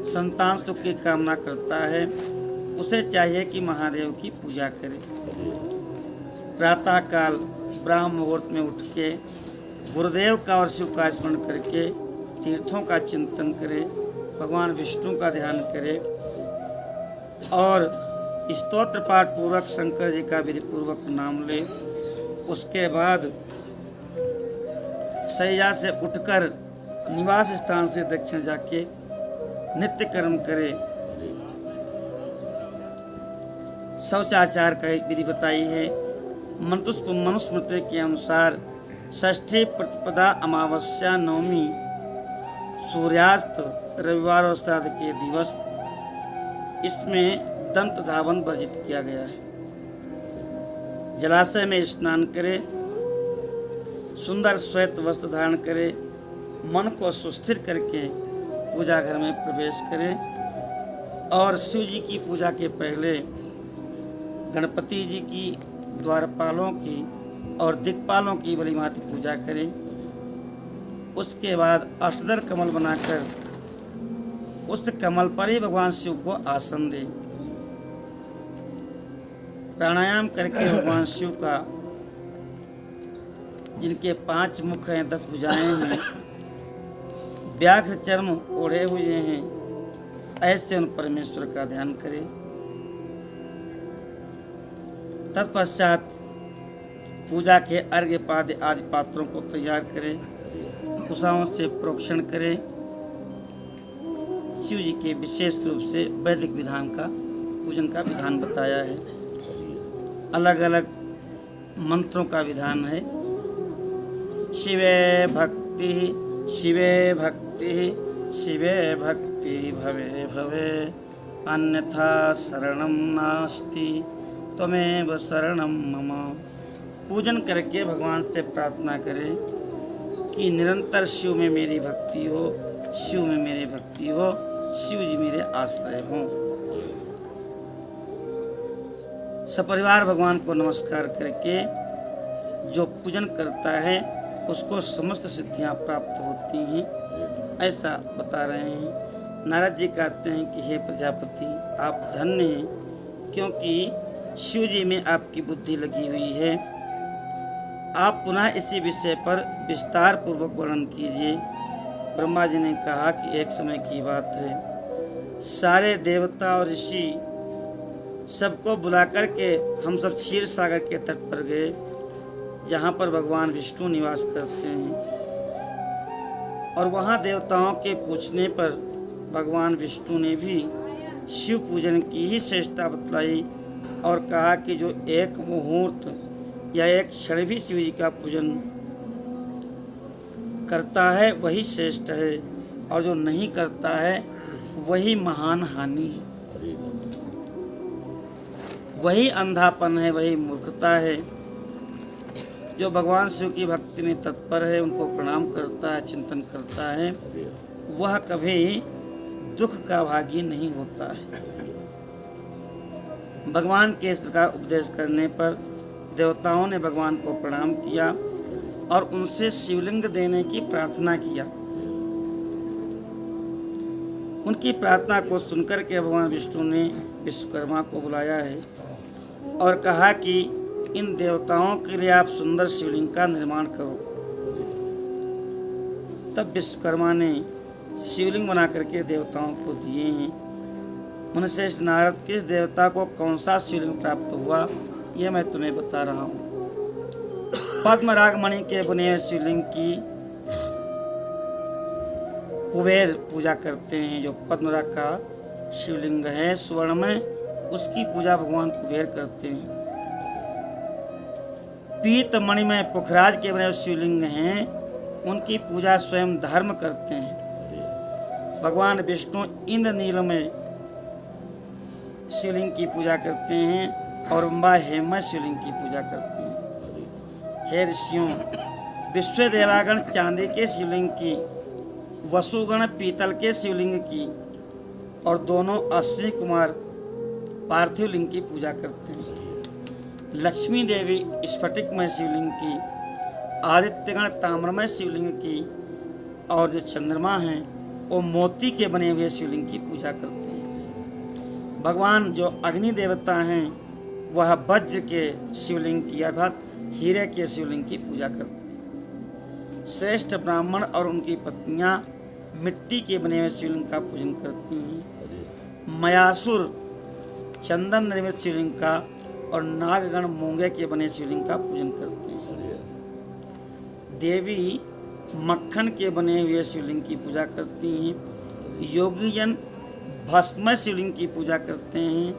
संतान सुख की कामना करता है उसे चाहिए कि महादेव की पूजा करे। प्रातः काल ब्राह्म मुहूर्त में उठ के गुरुदेव का और शिव का स्मरण करके तीर्थों का चिंतन करे, भगवान विष्णु का ध्यान करे और स्तोत्र पाठ पूर्वक शंकर जी का विधि पूर्वक नाम ले। उसके बाद शैया से उठकर निवास स्थान से दक्षिण जाके नित्य कर्म करे। शौचाचार का एक विधि बताई है। मनुस्मृति के अनुसार षष्ठी, प्रतिपदा, अमावस्या, नवमी, सूर्यास्त, रविवार और श्राद्ध के दिवस इसमें दंत धावन वर्जित किया गया है। जलाशय में स्नान करे, सुंदर श्वेत वस्त्र धारण करे, मन को सुस्थिर करके पूजा घर में प्रवेश करे और शिव जी की पूजा के पहले गणपति जी की, द्वारपालों की और दिक्पालों की भलीभांति पूजा करें। उसके बाद अष्टदल कमल बनाकर उस कमल पर ही भगवान शिव को आसन दे। प्राणायाम करके भगवान शिव का, जिनके 5 मुख हैं, 10 भुजाएं हैं, व्याघ्र चर्म ओढ़े हुए हैं, ऐसे उन परमेश्वर का ध्यान करें। तत्पश्चात पूजा के अर्घ्य पाद्य आदि पात्रों को तैयार करें, कुशाओं से प्रोक्षण करें। शिव जी के विशेष रूप से वैदिक विधान का पूजन का विधान बताया है। अलग अलग मंत्रों का विधान है। शिवे भक्ति, शिवे भक्ति, शिवे भक्ति भवे भवे, अन्यथा शरणं नास्ति, त्वमेव शरणं मम। पूजन करके भगवान से प्रार्थना करें कि निरंतर शिव में मेरी भक्ति हो, शिव में मेरी भक्ति हो, शिव जी मेरे आश्रय हों। सपरिवार भगवान को नमस्कार करके जो पूजन करता है उसको समस्त सिद्धियां प्राप्त होती हैं, ऐसा बता रहे हैं। नारद जी कहते हैं कि हे प्रजापति, आप धन्य हैं क्योंकि शिव जी में आपकी बुद्धि लगी हुई है। आप पुनः इसी विषय पर विस्तार पूर्वक वर्णन कीजिए। ब्रह्मा जी ने कहा कि एक समय की बात है, सारे देवता और ऋषि सबको बुला करके हम सब क्षीर सागर के तट पर गए, जहाँ पर भगवान विष्णु निवास करते हैं। और वहाँ देवताओं के पूछने पर भगवान विष्णु ने भी शिव पूजन की ही श्रेष्ठता बतलाई और कहा कि जो एक मुहूर्त या एक क्षण भी शिव जी का पूजन करता है वही श्रेष्ठ है और जो नहीं करता है वही महान हानि है, वही अंधापन है, वही मूर्खता है। जो भगवान शिव की भक्ति में तत्पर है, उनको प्रणाम करता है, चिंतन करता है, वह कभी दुख का भागी नहीं होता है। भगवान के इस प्रकार उपदेश करने पर देवताओं ने भगवान को प्रणाम किया और उनसे शिवलिंग देने की प्रार्थना किया। उनकी प्रार्थना को सुनकर के भगवान विष्णु ने विश्वकर्मा को बुलाया है और कहा कि इन देवताओं के लिए आप सुंदर शिवलिंग का निर्माण करो। तब विश्वकर्मा ने शिवलिंग बना करके देवताओं को दिए हैं। मुनिश्रेष्ठ नारद, किस देवता को कौन सा शिवलिंग प्राप्त हुआ यह मैं तुम्हें बता रहा हूँ। पद्मराग मणि के बने शिवलिंग की कुबेर पूजा करते हैं। जो पद्मराग का शिवलिंग है स्वर्ण में, उसकी पूजा भगवान कुबेर करते हैं। पीत मणि में पुखराज के बने शिवलिंग हैं, उनकी पूजा स्वयं धर्म करते हैं। भगवान विष्णु इंद्रनील में शिवलिंग की पूजा करते हैं और अम्बा हेम में शिवलिंग की पूजा करते हैं। हे ऋषियों, विश्व देवागण चांदी के शिवलिंग की, वसुगण पीतल के शिवलिंग की और दोनों अश्विनी कुमार पार्थिव लिंग की पूजा करते हैं। लक्ष्मी देवी स्फटिकमय शिवलिंग की, आदित्यगण ताम्रमय शिवलिंग की और जो चंद्रमा हैं वो मोती के बने हुए शिवलिंग की पूजा करते हैं। भगवान जो अग्नि देवता हैं वह वज्र के शिवलिंग की अर्थात हीरे के शिवलिंग की पूजा करते हैं। श्रेष्ठ ब्राह्मण और उनकी पत्नियां मिट्टी के बने हुए शिवलिंग का पूजन करती हैं। मयासुर चंदन निर्मित शिवलिंग का और नागगण मूंगे के बने शिवलिंग का पूजन करते हैं। देवी मक्खन के बने हुए शिवलिंग की पूजा करती हैं। योगी जन भस्म शिवलिंग की पूजा करते हैं।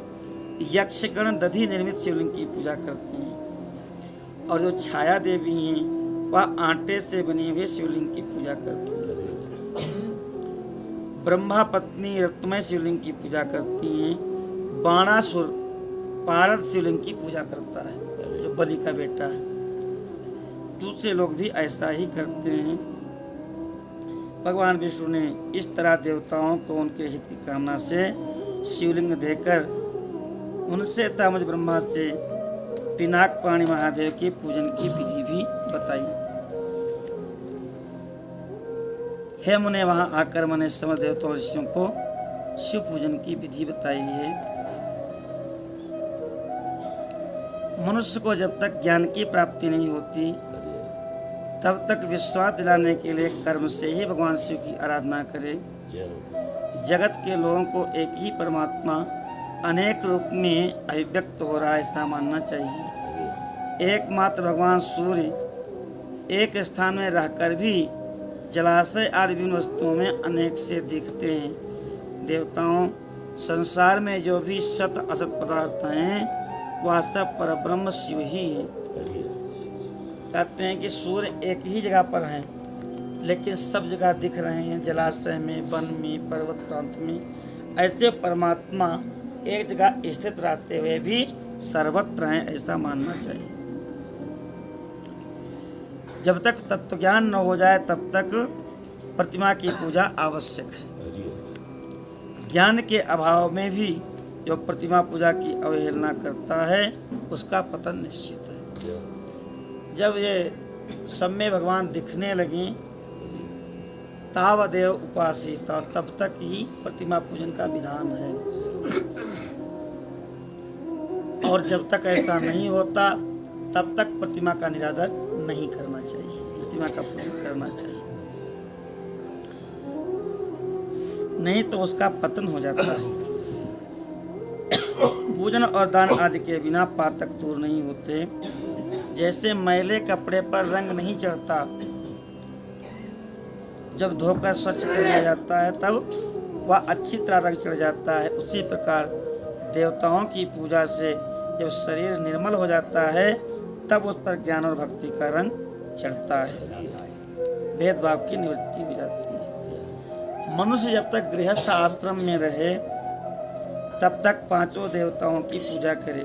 यक्षगण दधि निर्मित शिवलिंग की पूजा करते हैं और जो छाया देवी हैं वह आटे से बने हुए शिवलिंग की पूजा करती हैं। ब्रह्मा पत्नी रत्नमय शिवलिंग की पूजा करती हैं। बाणासुर पारद शिवलिंग की पूजा करता है जो बलि का बेटा है। दूसरे लोग भी ऐसा ही करते हैं। भगवान विष्णु ने इस तरह देवताओं को उनके हित की कामना से शिवलिंग देकर उनसे तामज ब्रह्मा से पिनाक पाणी महादेव के पूजन की विधि भी बताई। हे मुने, वहां आकर मैंने समस्त देवताओं ऋषियों को शिव पूजन की विधि बताई है। मनुष्य को जब तक ज्ञान की प्राप्ति नहीं होती तब तक विश्वास दिलाने के लिए कर्म से ही भगवान शिव की आराधना करे। जगत के लोगों को एक ही परमात्मा अनेक रूप में अभिव्यक्त हो रहा है ऐसा मानना चाहिए। एकमात्र भगवान सूर्य एक स्थान में रहकर भी जलाशय आदि विभिन्न वस्तुओं में अनेक से दिखते हैं। देवताओं, संसार में जो भी सत असत पदार्थ हैं वह सब परब्रह्म शिव ही है। कहते हैं कि सूर्य एक ही जगह पर हैं लेकिन सब जगह दिख रहे हैं, जलाशय में, वन में, पर्वत प्रांत में। ऐसे परमात्मा एक जगह स्थित रहते हुए भी सर्वत्र हैं ऐसा मानना चाहिए। जब तक तत्व ज्ञान न हो जाए तब तक प्रतिमा की पूजा आवश्यक है। ज्ञान के अभाव में भी जो प्रतिमा पूजा की अवहेलना करता है उसका पतन निश्चित है। जब ये सब में भगवान दिखने लगे तावदेव उपासिता, तब तक ही प्रतिमा पूजन का विधान है। और जब तक ऐसा नहीं होता तब तक प्रतिमा का निरादर नहीं करना चाहिए, प्रतिमा का पूजन करना चाहिए, नहीं तो उसका पतन हो जाता है। पूजन और दान आदि के बिना पातक दूर नहीं होते। जैसे मैले कपड़े पर रंग नहीं चढ़ता, जब धोकर स्वच्छ कर लिया जाता है तब वह अच्छी तरह रंग चढ़ जाता है। उसी प्रकार देवताओं की पूजा से जब शरीर निर्मल हो जाता है तब उस पर ज्ञान और भक्ति का रंग चढ़ता है, भेदभाव की निवृत्ति हो जाती है। मनुष्य जब तक गृहस्थ आश्रम में रहे तब तक पांचों देवताओं की पूजा करे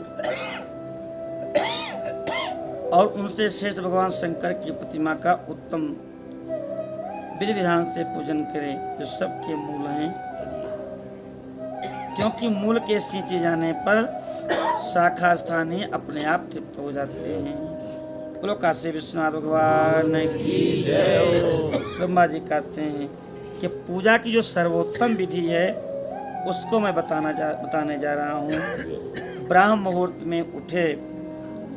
और उनसे श्रेष्ठ भगवान शंकर की प्रतिमा का उत्तम विधि विधान से पूजन करे जो सबके मूल हैं। क्योंकि मूल के सींचे जाने पर शाखा स्थानीय अपने आप तृप्त हो जाते हैं। बोलो काशी विश्वनाथ भगवान की जय हो। ब्रह्मा जी कहते हैं कि पूजा की जो सर्वोत्तम विधि है उसको मैं बताने जा रहा हूँ। ब्राह्म मुहूर्त में उठे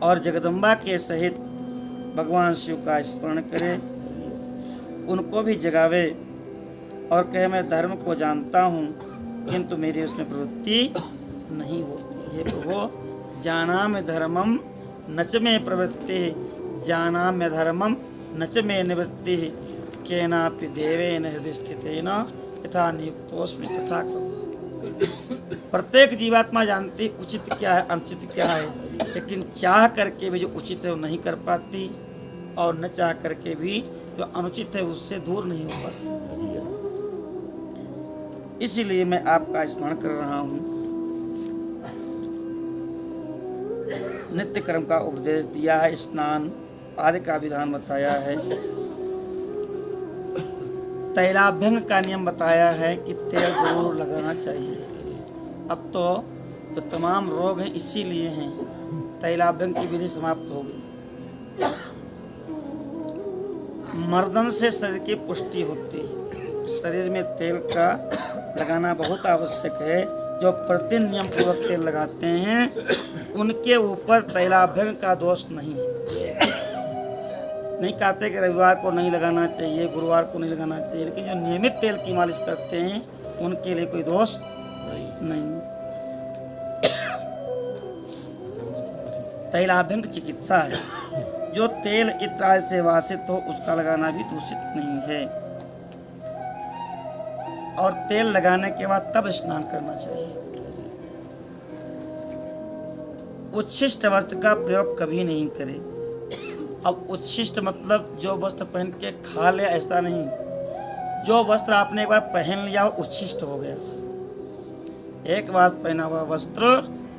और जगदम्बा के सहित भगवान शिव का स्मरण करे, उनको भी जगावे और कहे मैं धर्म को जानता हूँ किंतु मेरी उसमें प्रवृत्ति नहीं होती है। प्रभु जानामि धर्मम नच में प्रवृत्ति, जानाम्य धर्मम नच में निवृत्ति, केनापि देवेन हृदय स्थितेन यथा नियुक्तोऽस्मि तथा करोमि। प्रत्येक जीवात्मा जानती उचित क्या है अनुचित क्या है, लेकिन चाह करके भी जो उचित है वो नहीं कर पाती और न चाह करके भी जो अनुचित है उससे दूर नहीं हो पाती। इसीलिए मैं आपका स्मरण कर रहा हूँ। नित्य कर्म का उपदेश दिया है, स्नान आदि का विधान बताया है, तैलाभ्यंग का नियम बताया है कि तेल जरूर लगाना चाहिए। अब तो जो तमाम रोग हैं इसीलिए हैं, तैलाभ्यंग की विधि समाप्त हो गई। मर्दन से शरीर की पुष्टि होती है, शरीर में तेल का लगाना बहुत आवश्यक है। जो प्रतिदिन नियम पूर्वक तेल लगाते हैं उनके ऊपर तैलाभ्यंग का दोष नहीं है। नहीं कहते कि रविवार को नहीं लगाना चाहिए, गुरुवार को नहीं लगाना चाहिए, लेकिन जो नियमित तेल की मालिश करते हैं उनके लिए कोई दोष नहीं। तैलाभ्यंग चिकित्सा है। जो तेल इत्र से वासित हो उसका लगाना भी दूषित नहीं है, और तेल लगाने के बाद तब स्नान करना चाहिए। उच्छिष्ट वस्त्र का प्रयोग कभी नहीं करें। अब उच्छिष्ट मतलब जो वस्त्र पहन के खा ले ऐसा नहीं, जो वस्त्र आपने एक बार पहन लिया वो उच्छिष्ट हो गया। एक बार पहना हुआ वस्त्र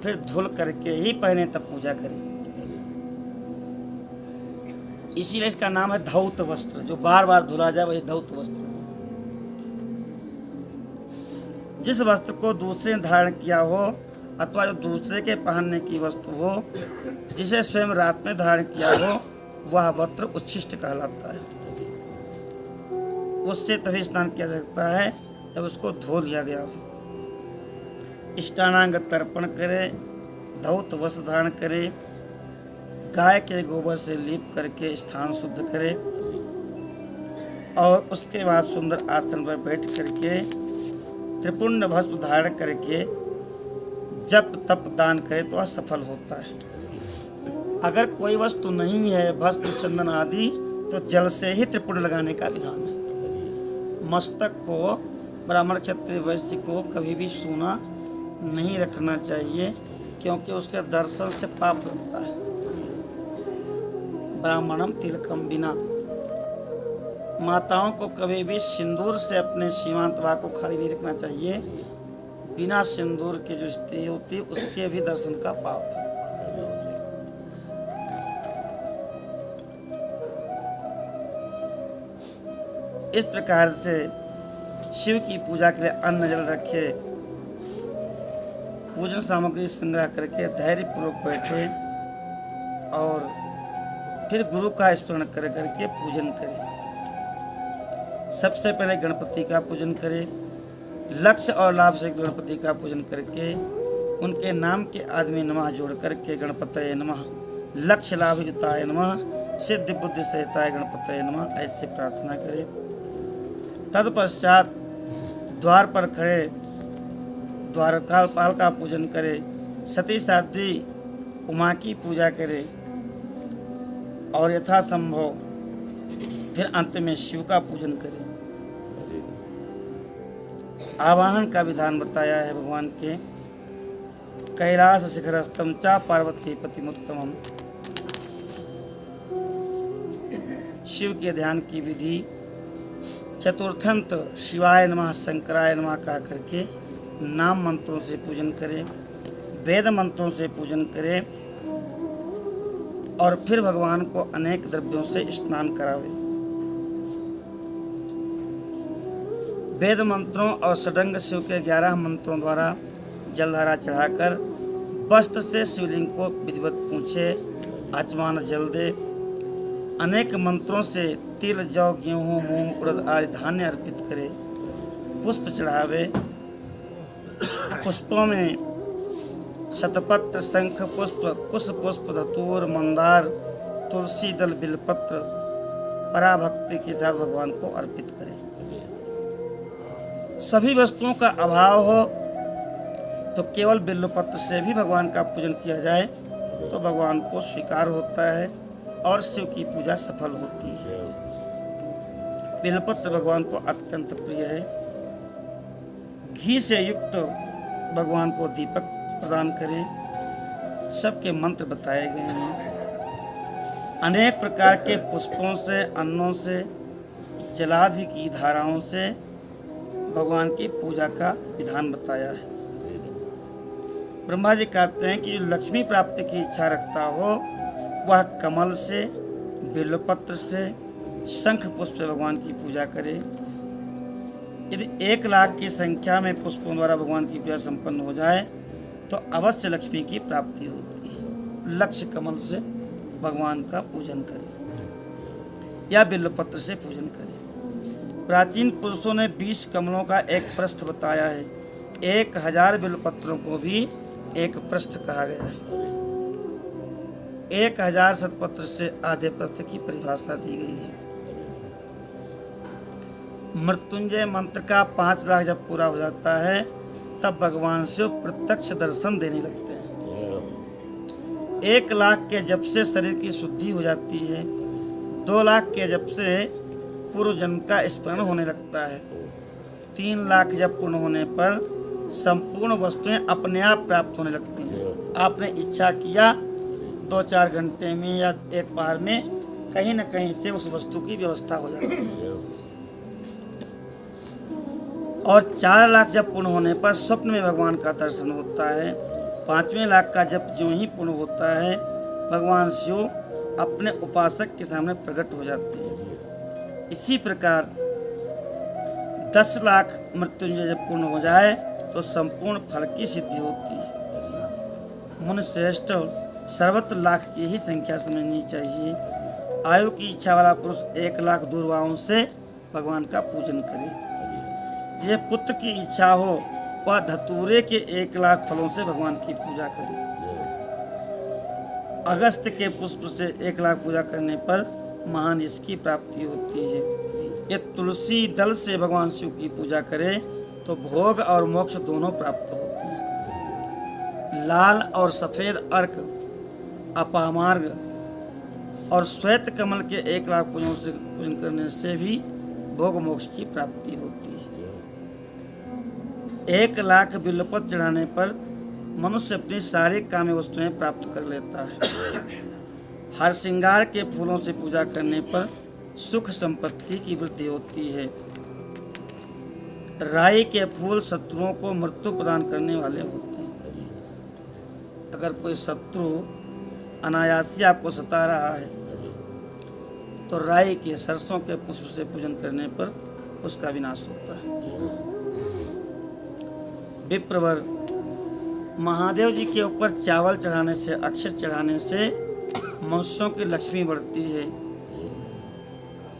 फिर धुल करके ही पहने तब पूजा करें। इसीलिए इसका नाम है धौत वस्त्र, जो बार बार धुला जाए वही धौत वस्त्र। जिस वस्त्र को दूसरे ने धारण किया हो अथवा जो दूसरे के पहनने की वस्तु हो, जिसे स्वयं रात में धारण किया हो, वह वस्त्र उच्छिष्ट कहलाता है। उससे तभी स्नान किया जा सकता है जब उसको धो लिया गया हो। इष्टानांग तर्पण करे, धौत वस्त्र धारण करे, गाय के गोबर से लीप करके स्थान शुद्ध करे और उसके बाद सुंदर आसन पर बैठ करके त्रिपुंड भस्म धारण करके जप तप दान करे तो असफल होता है। अगर कोई वस्तु नहीं है भस्म चंदन आदि तो जल से ही त्रिपुंड लगाने का विधान है। मस्तक को ब्राह्मण क्षत्रिय वैश्य को कभी भी सूना नहीं रखना चाहिए, क्योंकि उसके दर्शन से पाप लगता है। ब्राह्मणम तिलकम बिना, माताओं को कभी भी सिंदूर से अपने सीमांत भाग को खाली नहीं रखना चाहिए। बिना सिंदूर की जो स्त्री होती है उसके भी दर्शन का पाप है। इस प्रकार से शिव की पूजा के लिए अन्न जल रखे, पूजन सामग्री संग्रह करके धैर्य पूर्वक बैठे और फिर गुरु का स्मरण कर करके पूजन करें। सबसे पहले गणपति का पूजन करें। लक्ष्य और लाभ से गणपति का पूजन करके उनके नाम के आदमी नमः जोड़ करके गणपतये नमः, लक्ष्य लाभ युताय नमः, सिद्धि बुद्धि सहिताय गणपतये नमः ऐसे प्रार्थना करें। तत्पश्चात द्वार पर खड़े द्वारपाल का पूजन करें। सती साध्वी उमा की पूजा करें और यथासंभव फिर अंत में शिव का पूजन करें। आवाहन का विधान बताया है भगवान के। कैलाश शिखरस्तम च पार्वती पतिमुत्तमम। शिव के ध्यान की विधि चतुर्थंत शिवाय नमः शंकराय नमः कहा करके नाम मंत्रों से पूजन करें, वेद मंत्रों से पूजन करें और फिर भगवान को अनेक द्रव्यों से स्नान करावे। वेद मंत्रों और षडंग शिव के 11 मंत्रों द्वारा जलधारा चढ़ाकर वस्त्र से शिवलिंग को विधिवत पूछे, आचमान जल दे अनेक मंत्रों से तिल जौ गेहूँ मूंग उड़द आदि धान्य अर्पित करे, पुष्प चढ़ावे। पुष्पों में शतपत्र, शंख पुष्प, कुश पुष्प, धतूर, मंदार, तुलसी दल, बिलपत्र पराभक्ति के साथ भगवान को अर्पित करें। सभी वस्तुओं का अभाव हो तो केवल बिल्वपत्र से भी भगवान का पूजन किया जाए तो भगवान को स्वीकार होता है और शिव की पूजा सफल होती है। बिल्वपत्र भगवान को अत्यंत प्रिय है। घी से युक्त भगवान को दीपक प्रदान करें। सबके मंत्र बताए गए हैं। अनेक प्रकार के पुष्पों से, अन्नों से, जलादि की धाराओं से भगवान की पूजा का विधान बताया है। ब्रह्मा जी कहते हैं कि जो लक्ष्मी प्राप्ति की इच्छा रखता हो वह कमल से, बिल्वपत्र से, शंख पुष्प से भगवान की पूजा करे। यदि 1 लाख की संख्या में पुष्पों द्वारा भगवान की पूजा संपन्न हो जाए तो अवश्य लक्ष्मी की प्राप्ति होती है। लक्ष्य कमल से भगवान का पूजन करें या बिल्वपत्र से पूजन करें। प्राचीन पुरुषों ने 20 कमलों का एक प्रस्थ बताया है। 1000 बिल्वपत्रों को भी एक प्रस्थ कहा गया है। 1000 शतपत्र से आधे प्रस्थ की परिभाषा दी गई है। मृत्युंजय मंत्र का 5 लाख जब पूरा हो जाता है तब भगवान शिव प्रत्यक्ष दर्शन देने लगते हैं। 1 लाख के जप से शरीर की शुद्धि हो जाती है। 2 लाख के जप से पूर्व जन्म का स्मरण होने लगता है। 3 लाख जप पूर्ण होने पर संपूर्ण वस्तुएं अपने आप प्राप्त होने लगती हैं। आपने इच्छा किया 2-4 घंटे में या एक बार में कहीं न कहीं से उस वस्तु की व्यवस्था हो जाती है। और 4 लाख जब पूर्ण होने पर स्वप्न में भगवान का दर्शन होता है। 5वें लाख का जब ज्यों ही पूर्ण होता है भगवान शिव अपने उपासक के सामने प्रकट हो जाते हैं। इसी प्रकार 10 लाख मृत्युंजय जब पूर्ण हो जाए तो संपूर्ण फल की सिद्धि होती है। मुनि श्रेष्ठ सर्वत्र लाख की ही संख्या समझनी चाहिए। आयु की इच्छा वाला पुरुष 1 लाख दूर्वाओं से भगवान का पूजन करे। जे पुत्र की इच्छा हो वह धतूरे के 1 लाख फलों से भगवान की पूजा करे। अगस्त के पुष्प से 1 लाख पूजा करने पर महान यश की प्राप्ति होती है। ये तुलसी दल से भगवान शिव की पूजा करे तो भोग और मोक्ष दोनों प्राप्त होते हैं। लाल और सफेद अर्क, अपामार्ग और श्वेत कमल के 1 लाख पूजन करने से भी भोग मोक्ष की प्राप्ति होती है। 1 लाख बिल्वपत्र चढ़ाने पर मनुष्य अपनी सारी काम्य वस्तुएं प्राप्त कर लेता है। हर श्रृंगार के फूलों से पूजा करने पर सुख संपत्ति की वृद्धि होती है। राई के फूल शत्रुओं को मृत्यु प्रदान करने वाले होते हैं। अगर कोई शत्रु अनायासी आपको सता रहा है तो राई के, सरसों के पुष्प से पूजन करने पर उसका विनाश होता है। विप्रवर, महादेव जी के ऊपर चावल चढ़ाने से, अक्षत चढ़ाने से मनुष्यों की लक्ष्मी बढ़ती है,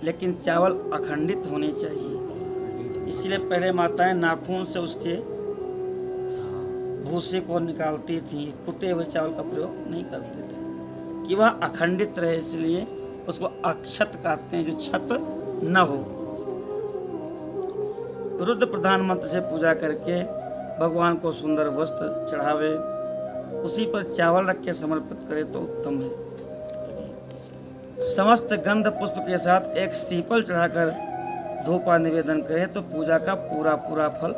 लेकिन चावल अखंडित होने चाहिए। इसलिए पहले माताएं नाखून से उसके भूसे को निकालती थी, कुटे हुए चावल का प्रयोग नहीं करते थे कि वह अखंडित रहे। इसलिए उसको अक्षत कहते हैं, जो छत न हो। रुद्र प्रधान मंत्र से पूजा करके भगवान को सुंदर वस्त्र चढ़ावे, उसी पर चावल रख के समर्पित करे तो उत्तम है। समस्त गंध पुष्प के साथ एक श्रीफल चढ़ाकर धूपा निवेदन करे तो पूजा का पूरा फल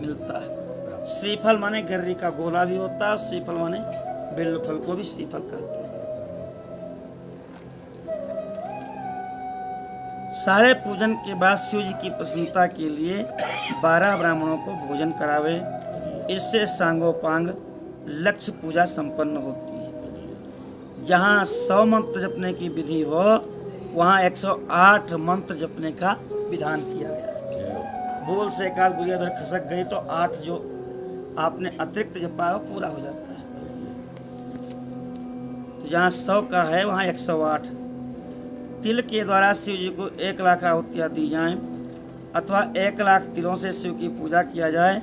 मिलता है। श्रीफल माने गर्री का गोला भी होता है, श्रीफल माने बिल्व फल को भी श्रीफल कहते हैं। सारे पूजन के बाद शिव जी की प्रसन्नता के लिए 12 ब्राह्मणों को भोजन करावे। इससे सांगोपांग लक्ष्य पूजा संपन्न होती है। जहाँ 100 मंत्र जपने की विधि हो वहाँ 108 मंत्र जपने का विधान किया गया है। बोल से एक आध गुड़िया उधर खसक गई तो 8 जो आपने अतिरिक्त जपा हो पूरा हो जाता है। तो जहाँ 100 का है वहाँ 108। तिल के द्वारा शिव जी को 1,00,000 आहुतियाँ दी जाएं अथवा 1,00,000 तिलों से शिव की पूजा किया जाए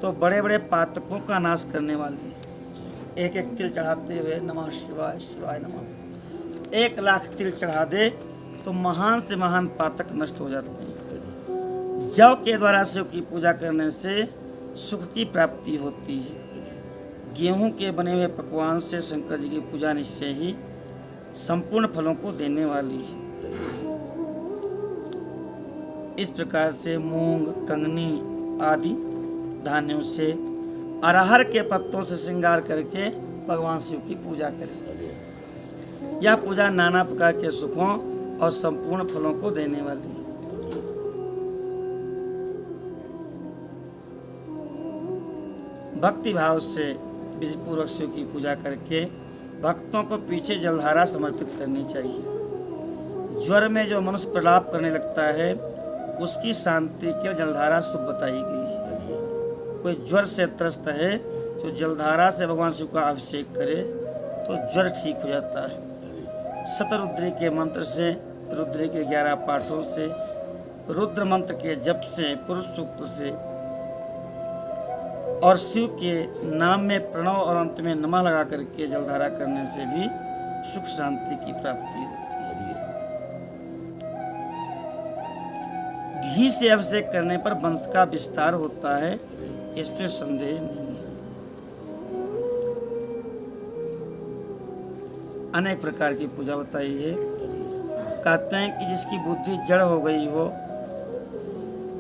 तो बड़े बड़े पातकों का नाश करने वाली है। एक एक तिल चढ़ाते हुए नमः शिवाय शिवाय नमः 1,00,000 तिल चढ़ा दे तो महान से महान पातक नष्ट हो जाते हैं। जव के द्वारा शिव की पूजा करने से सुख की प्राप्ति होती है। गेहूं के बने हुए पकवान से शंकर जी की पूजा निश्चय ही संपूर्ण फलों को देने वाली है। इस प्रकार से मूंग, कंगनी आदि धान्यों से, अरहर के पत्तों से श्रृंगार करके भगवान शिव की पूजा करें। यह पूजा नाना प्रकार के सुखों और संपूर्ण फलों को देने वाली है। भक्ति भाव से विधिपूर्वक शिव की पूजा करके भक्तों को पीछे जलधारा समर्पित करनी चाहिए। ज्वर में जो मनुष्य प्रलाप करने लगता है उसकी शांति के जलधारा शुभ बताई गई है। कोई ज्वर से त्रस्त है तो जलधारा से भगवान शिव का अभिषेक करे तो ज्वर ठीक हो जाता है। शतरुद्री के मंत्र से, रुद्री के 11 पाठों से, रुद्र मंत्र के जप से, पुरुष सूक्त से और शिव के नाम में प्रणव और अंत में नमः लगा करके जलधारा करने से भी सुख शांति की प्राप्ति होती है। घी से अभिषेक करने पर वंश का विस्तार होता है, इसमें संदेह नहीं है। अनेक प्रकार की पूजा बताई है। कहते हैं कि जिसकी बुद्धि जड़ हो गई हो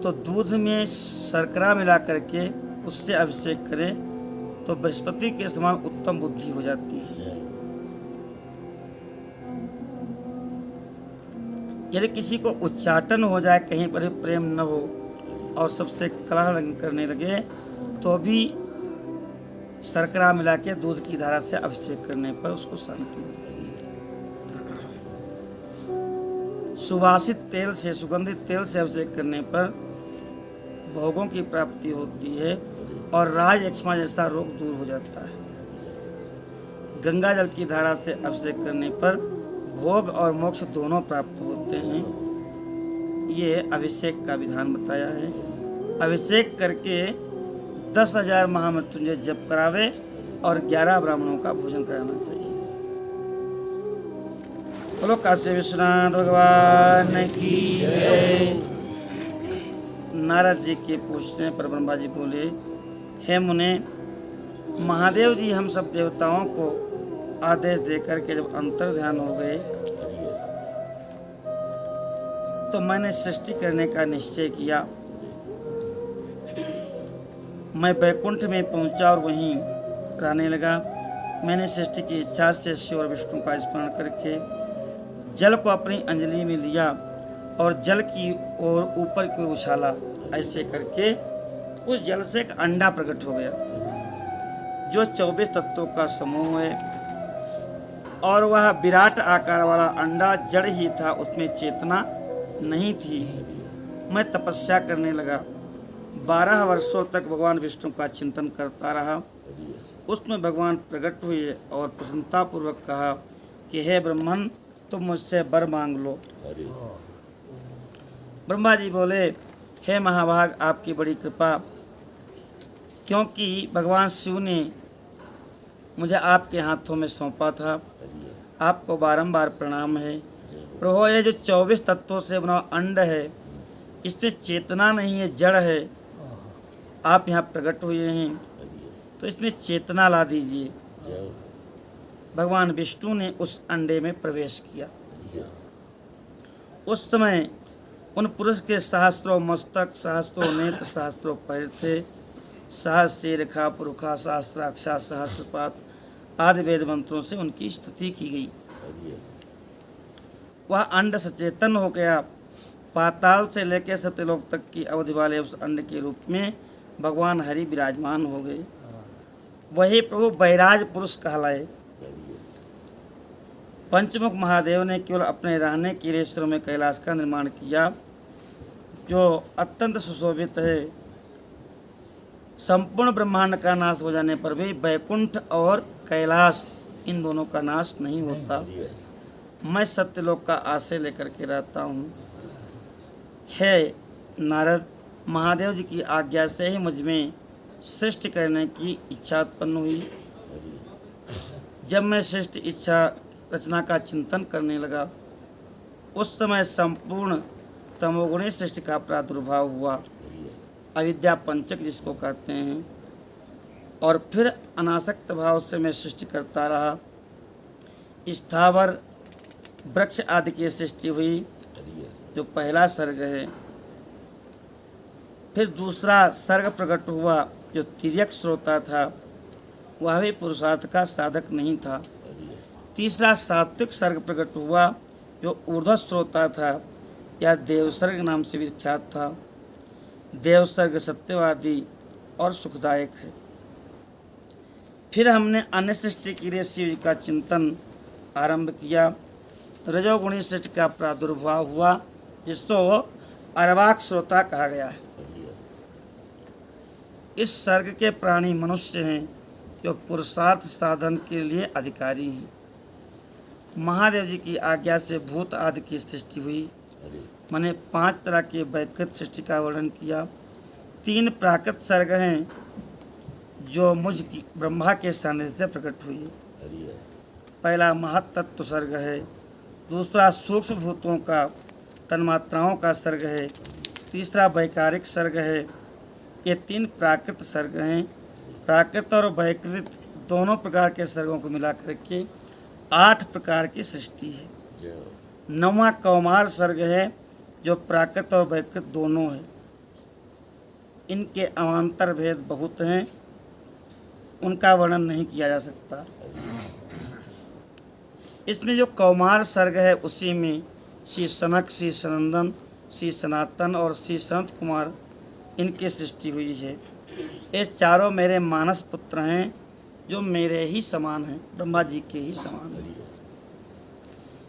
तो दूध में शर्करा मिला करके उससे अभिषेक करे तो बृहस्पति के समान उत्तम बुद्धि हो जाती है। यदि किसी को उच्चाटन हो जाए, कहीं पर भी प्रेम न हो और सबसे कलह करने लगे तो भी शर्करा मिला के दूध की धारा से अभिषेक करने पर उसको शांति मिलती है। सुवासित तेल से, सुगंधित तेल से अभिषेक करने पर भोगों की प्राप्ति होती है और राज यक्ष्मा जैसा रोग दूर हो जाता है। गंगा जल की धारा से अभिषेक करने पर भोग और मोक्ष दोनों प्राप्त होते हैं। ये अभिषेक का विधान बताया है। अभिषेक करके 10,000 महामृत्युंजय जप करावे और 11 ब्राह्मणों का भोजन कराना चाहिए। बोलो काशी विश्वनाथ भगवान की जय। नारद जी के पूछने पर ब्रह्मा जी बोले, हे मुने, महादेव जी हम सब देवताओं को आदेश देकर के जब अंतर ध्यान हो गए तो मैंने सृष्टि करने का निश्चय किया। मैं वैकुंठ में पहुंचा और वहीं रहने लगा। मैंने सृष्टि की इच्छा से शिव और विष्णु का स्मरण करके जल को अपनी अंजलि में लिया और जल की ओर ऊपर की ओर उछाला। ऐसे करके उस जल से एक अंडा प्रकट हो गया जो 24 तत्वों का समूह है और वह विराट आकार वाला अंडा जड़ ही था, उसमें चेतना नहीं थी। मैं तपस्या करने लगा। 12 वर्षों तक भगवान विष्णु का चिंतन करता रहा। उसमें भगवान प्रकट हुए और प्रसन्नतापूर्वक कहा कि हे ब्रह्मन, तुम मुझसे वर मांग लो। ब्रह्मा जी बोले, हे महाभाग, आपकी बड़ी कृपा, क्योंकि भगवान शिव ने मुझे आपके हाथों में सौंपा था। आपको बारंबार प्रणाम है। प्रभु, ये जो 24 तत्वों से बना अंड है, इसमें चेतना नहीं है, जड़ है। आप यहाँ प्रकट हुए हैं तो इसमें चेतना ला दीजिए। भगवान विष्णु ने उस अंडे में प्रवेश किया। उस समय उन पुरुष के सहस्त्रों मस्तक, सहस्त्रों नेत्र, सहस्त्रों पैर थे। सहस्र रेखा, पुरुखा, सहस्त्राक्षा, सहस्रपात आदि वेद मंत्रों से उनकी स्तुति की गई। वह अंड सचेतन हो गया। पाताल से लेकर सत्यलोक तक की अवधि वाले उस अंड के रूप में भगवान हरि विराजमान हो गए। वही प्रभु बैराज पुरुष कहलाए। पंचमुख महादेव ने केवल अपने रहने के लिए ईश्वरों में कैलाश का निर्माण किया, जो अत्यंत सुशोभित है। संपूर्ण ब्रह्मांड का नाश हो जाने पर भी वैकुंठ और कैलाश इन दोनों का नाश नहीं होता। मैं सत्यलोक का आश्रय लेकर के रहता हूँ। हे नारद, महादेव जी की आज्ञा से ही मुझ में सृष्टि करने की इच्छा उत्पन्न हुई। जब मैं सृष्टि इच्छा रचना का चिंतन करने लगा, उस समय संपूर्ण तमोगुणी सृष्टि का प्रादुर्भाव हुआ, अविद्या पंचक जिसको कहते हैं। और फिर अनासक्त भाव से मैं सृष्टि करता रहा। स्थावर वृक्ष आदि की सृष्टि हुई, जो पहला सर्ग है। फिर दूसरा सर्ग प्रकट हुआ, जो तिर्यक श्रोता था, वह भी पुरुषार्थ का साधक नहीं था। तीसरा सात्विक सर्ग प्रकट हुआ, जो ऊर्ध्व श्रोता था, यह देवसर्ग नाम से विख्यात था। देवसर्ग सत्यवादी और सुखदायक है। फिर हमने अन्य सृष्टि के लिए शिव जी का चिंतन आरंभ किया। रजोगुणी सृष्टि का प्रादुर्भाव हुआ, जिसको अरवाक श्रोता कहा गया है। इस सर्ग के प्राणी मनुष्य हैं, जो पुरुषार्थ साधन के लिए अधिकारी हैं। महादेव जी की आज्ञा से भूत आदि की सृष्टि हुई। मैंने 5 तरह के वैकृत सृष्टि का वर्णन किया। 3 प्राकृत सर्ग हैं, जो मुझ की ब्रह्मा के सानिध्य से प्रकट हुई। पहला महत्तत्व सर्ग है, दूसरा सूक्ष्म भूतों का तन्मात्राओं का सर्ग है, तीसरा वैकारिक सर्ग है। ये 3 प्राकृत सर्ग हैं। प्राकृत और वैकृत दोनों प्रकार के सर्गों को मिला करके 8 प्रकार की सृष्टि है। 9वां कौमार सर्ग है, जो प्राकृत और वैकृत दोनों है। इनके अवान्तर भेद बहुत हैं, उनका वर्णन नहीं किया जा सकता। इसमें जो कौमार सर्ग है, उसी में श्री सनक, श्री सनंदन, श्री सनातन और श्री सनत कुमार, इनकी सृष्टि हुई है। ये चारों मेरे मानस पुत्र हैं, जो मेरे ही समान हैं, ब्रह्मा जी के ही समान हैं।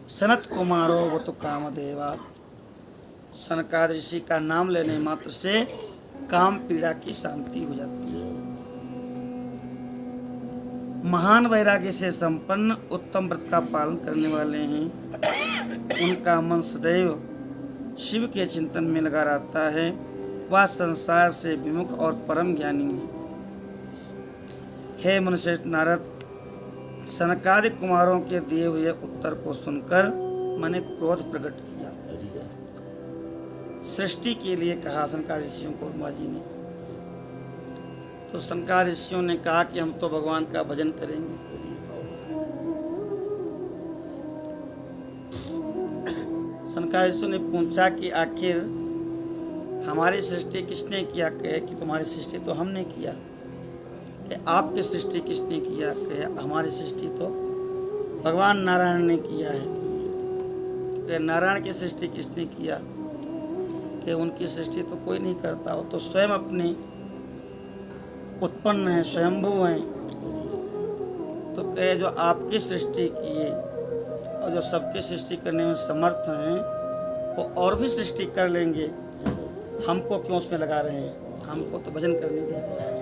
सनत कुमारो वो तो कामदेवा। सनकादिक ऋषि का नाम लेने मात्र से काम पीड़ा की शांति हो जाती है। महान वैराग्य से संपन्न उत्तम व्रत का पालन करने वाले हैं। उनका मन सदैव शिव के चिंतन में लगा रहता है। वह संसार से विमुख और परम ज्ञानी है। हे मुनिश्रेष्ठ नारद, सनकादिक कुमारों के दिए हुए उत्तर को सुनकर मैंने क्रोध प्रकट किया। सृष्टि के लिए कहा सनकादिक ऋषियों को ब्रह्मा जी ने। तो सनकादिक ऋषियों ने कहा कि हम तो भगवान का भजन करेंगे। सनकादिक ऋषियों ने पूछा कि आखिर हमारी सृष्टि किसने किया? कहे कि तुम्हारी सृष्टि तो हमने किया। कि आपकी सृष्टि किसने किया? कहे हमारी सृष्टि तो भगवान नारायण ने किया है। कि नारायण की सृष्टि किसने किया? कि उनकी सृष्टि तो कोई नहीं करता, हो तो स्वयं अपनी उत्पन्न है, स्वयंभू हैं। तो कहे जो आपकी सृष्टि किए और जो सबकी सृष्टि करने में समर्थ हैं, वो और भी सृष्टि कर लेंगे। हमको क्यों उसमें लगा रहे हैं? हमको तो भजन करने दीजिए।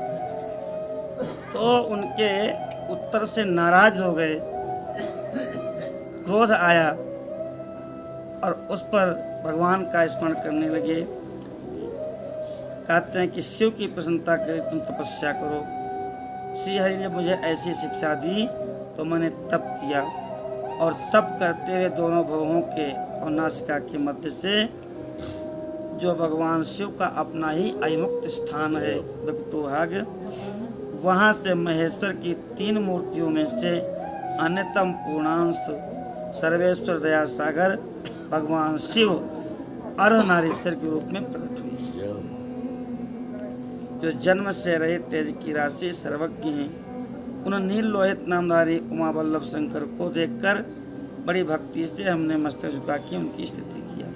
तो उनके उत्तर से नाराज हो गए, क्रोध आया और उस पर भगवान का स्मरण करने लगे। कहते हैं कि शिव की प्रसन्नता के लिए तुम तपस्या करो। श्री हरि ने मुझे ऐसी शिक्षा दी तो मैंने तप किया, और तप करते हुए दोनों भवों के और नासिका के मध्य से जो भगवान शिव का अपना ही अविमुक्त स्थान है विकटोभाग, वहाँ से महेश्वर की 3 मूर्तियों में से अन्यतम पूर्णांश सर्वेश्वर दया सागर भगवान शिव अर्धनारीश्वर के रूप में प्रकट हुई। जो जन्म से रहित तेज की राशि सर्वज्ञ हैं, उन नील लोहित नामधारी उमा वल्लभ शंकर को देखकर बड़ी भक्ति से हमने मस्तक झुका के उनकी स्तुति किया।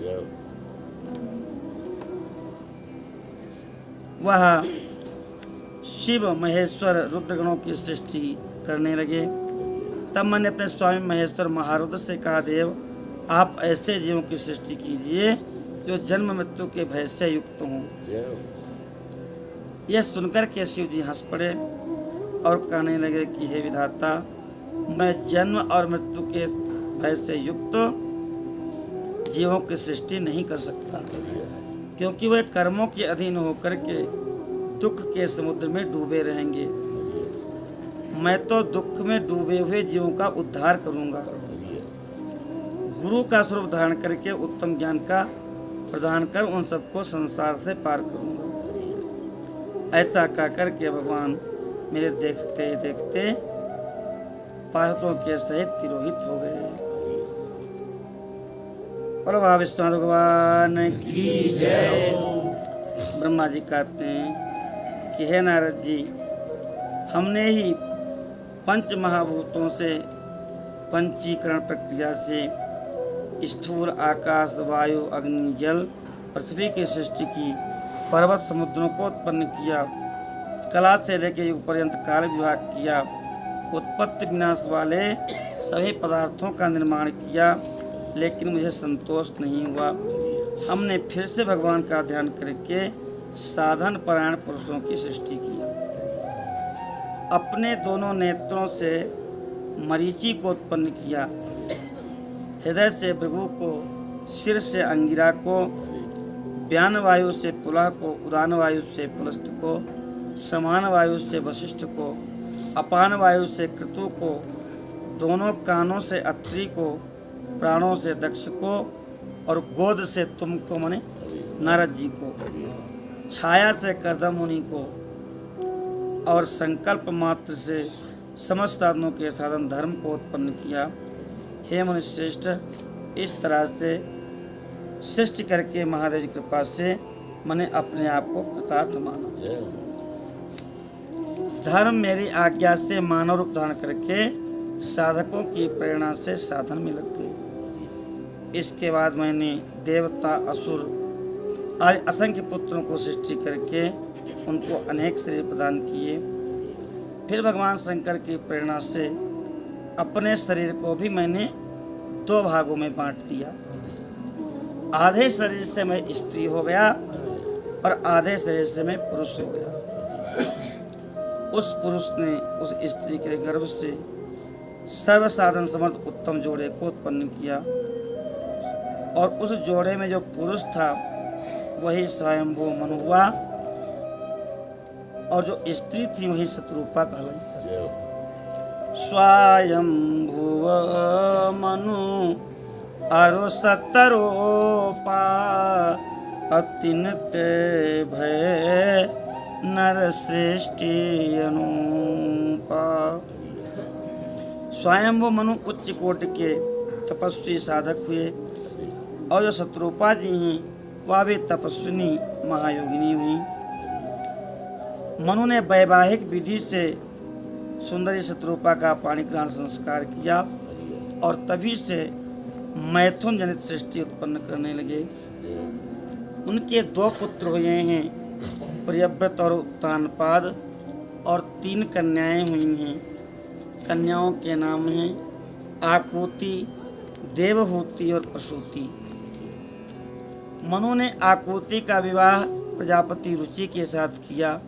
वह शिव महेश्वर रुद्रगणों की सृष्टि करने लगे। तब मैंने अपने स्वामी महेश्वर महारुद्र से कहा, देव आप ऐसे जीवों की सृष्टि कीजिए जो जन्म मृत्यु के भय से युक्त हों। यह सुनकर के शिव जी हंस पड़े और कहने लगे कि हे विधाता, मैं जन्म और मृत्यु के भय से युक्त जीवों की सृष्टि नहीं कर सकता, क्योंकि वह कर्मों के अधीन होकर के दुख के समुद्र में डूबे रहेंगे। मैं तो दुख में डूबे हुए जीवों का उद्धार करूंगा। गुरु का स्वरूप धारण करके उत्तम ज्ञान का प्रदान कर उन सबको संसार से पार करूंगा। ऐसा कहकर के भगवान मेरे देखते देखते पार्थों के सहित तिरोहित हो गए। और वह विश्वनाथ भगवान की जय। ब्रह्मा जी कहते हैं कि हे नारद जी, हमने ही पंच महाभूतों से पंचीकरण प्रक्रिया से स्थूल आकाश, वायु, अग्नि, जल, पृथ्वी की सृष्टि की, पर्वत समुद्रों को उत्पन्न किया, कला से लेकर युग पर्यंत काल विभाग किया, उत्पत्ति विनाश वाले सभी पदार्थों का निर्माण किया, लेकिन मुझे संतोष नहीं हुआ। हमने फिर से भगवान का ध्यान करके साधन परायण पुरुषों की सृष्टि किया। अपने दोनों नेत्रों से मरीचि को उत्पन्न किया, हृदय से भृगु को, सिर से अंगिरा को, व्यान वायु से पुलह को, उदान वायु से पुलस्त्य को, समान वायु से वशिष्ठ को, अपान वायु से क्रतु को, दोनों कानों से अत्रि को, प्राणों से दक्ष को और गोद से तुमको माने नारद जी को, छाया से कर्दम मुनि को और संकल्प मात्र से समस्त साधनों के साधन धर्म को उत्पन्न किया। हे मुनिश्रेष्ठ, इस तरह से सृष्टि करके महादेव की कृपा से मैंने अपने आप को कृतार्थ माना। धर्म मेरी आज्ञा से मानव रूप धारण करके साधकों की प्रेरणा से साधन में लग गए। इसके बाद मैंने देवता, असुर आदि असंख्य पुत्रों को सृष्टि करके उनको अनेक शरीर प्रदान किए। फिर भगवान शंकर की प्रेरणा से अपने शरीर को भी मैंने 2 भागों में बांट दिया। आधे शरीर से मैं स्त्री हो गया और आधे शरीर से मैं पुरुष हो गया। उस पुरुष ने उस स्त्री के गर्भ से सर्व साधन समर्थ उत्तम जोड़े को उत्पन्न किया और उस जोड़े में जो पुरुष था वही स्वयंभू मनु हुआ और जो स्त्री थी वही शत्रुपा कहलाई। स्वयंभुव मनु अरु सतरोपा अतिनते भय नर सृष्टि अनुपा। स्वयंभु मनु उच्च कोटि के तपस्वी साधक हुए और जो शत्रुपा जी हैं वह भी तपस्विनी महायोगिनी हुई। मनु ने वैवाहिक विधि से सुंदरी शत्रुपा का पाणी ग्रहण संस्कार किया और तभी से मैथुन जनित सृष्टि उत्पन्न करने लगे। उनके 2 पुत्र हुए हैं, प्रियव्रत और उत्तानपाद, और 3 कन्याएं हुई हैं। कन्याओं के नाम हैं आकुति, देवहूति और प्रसूति। मनु ने आकुति का विवाह प्रजापति रुचि के साथ किया।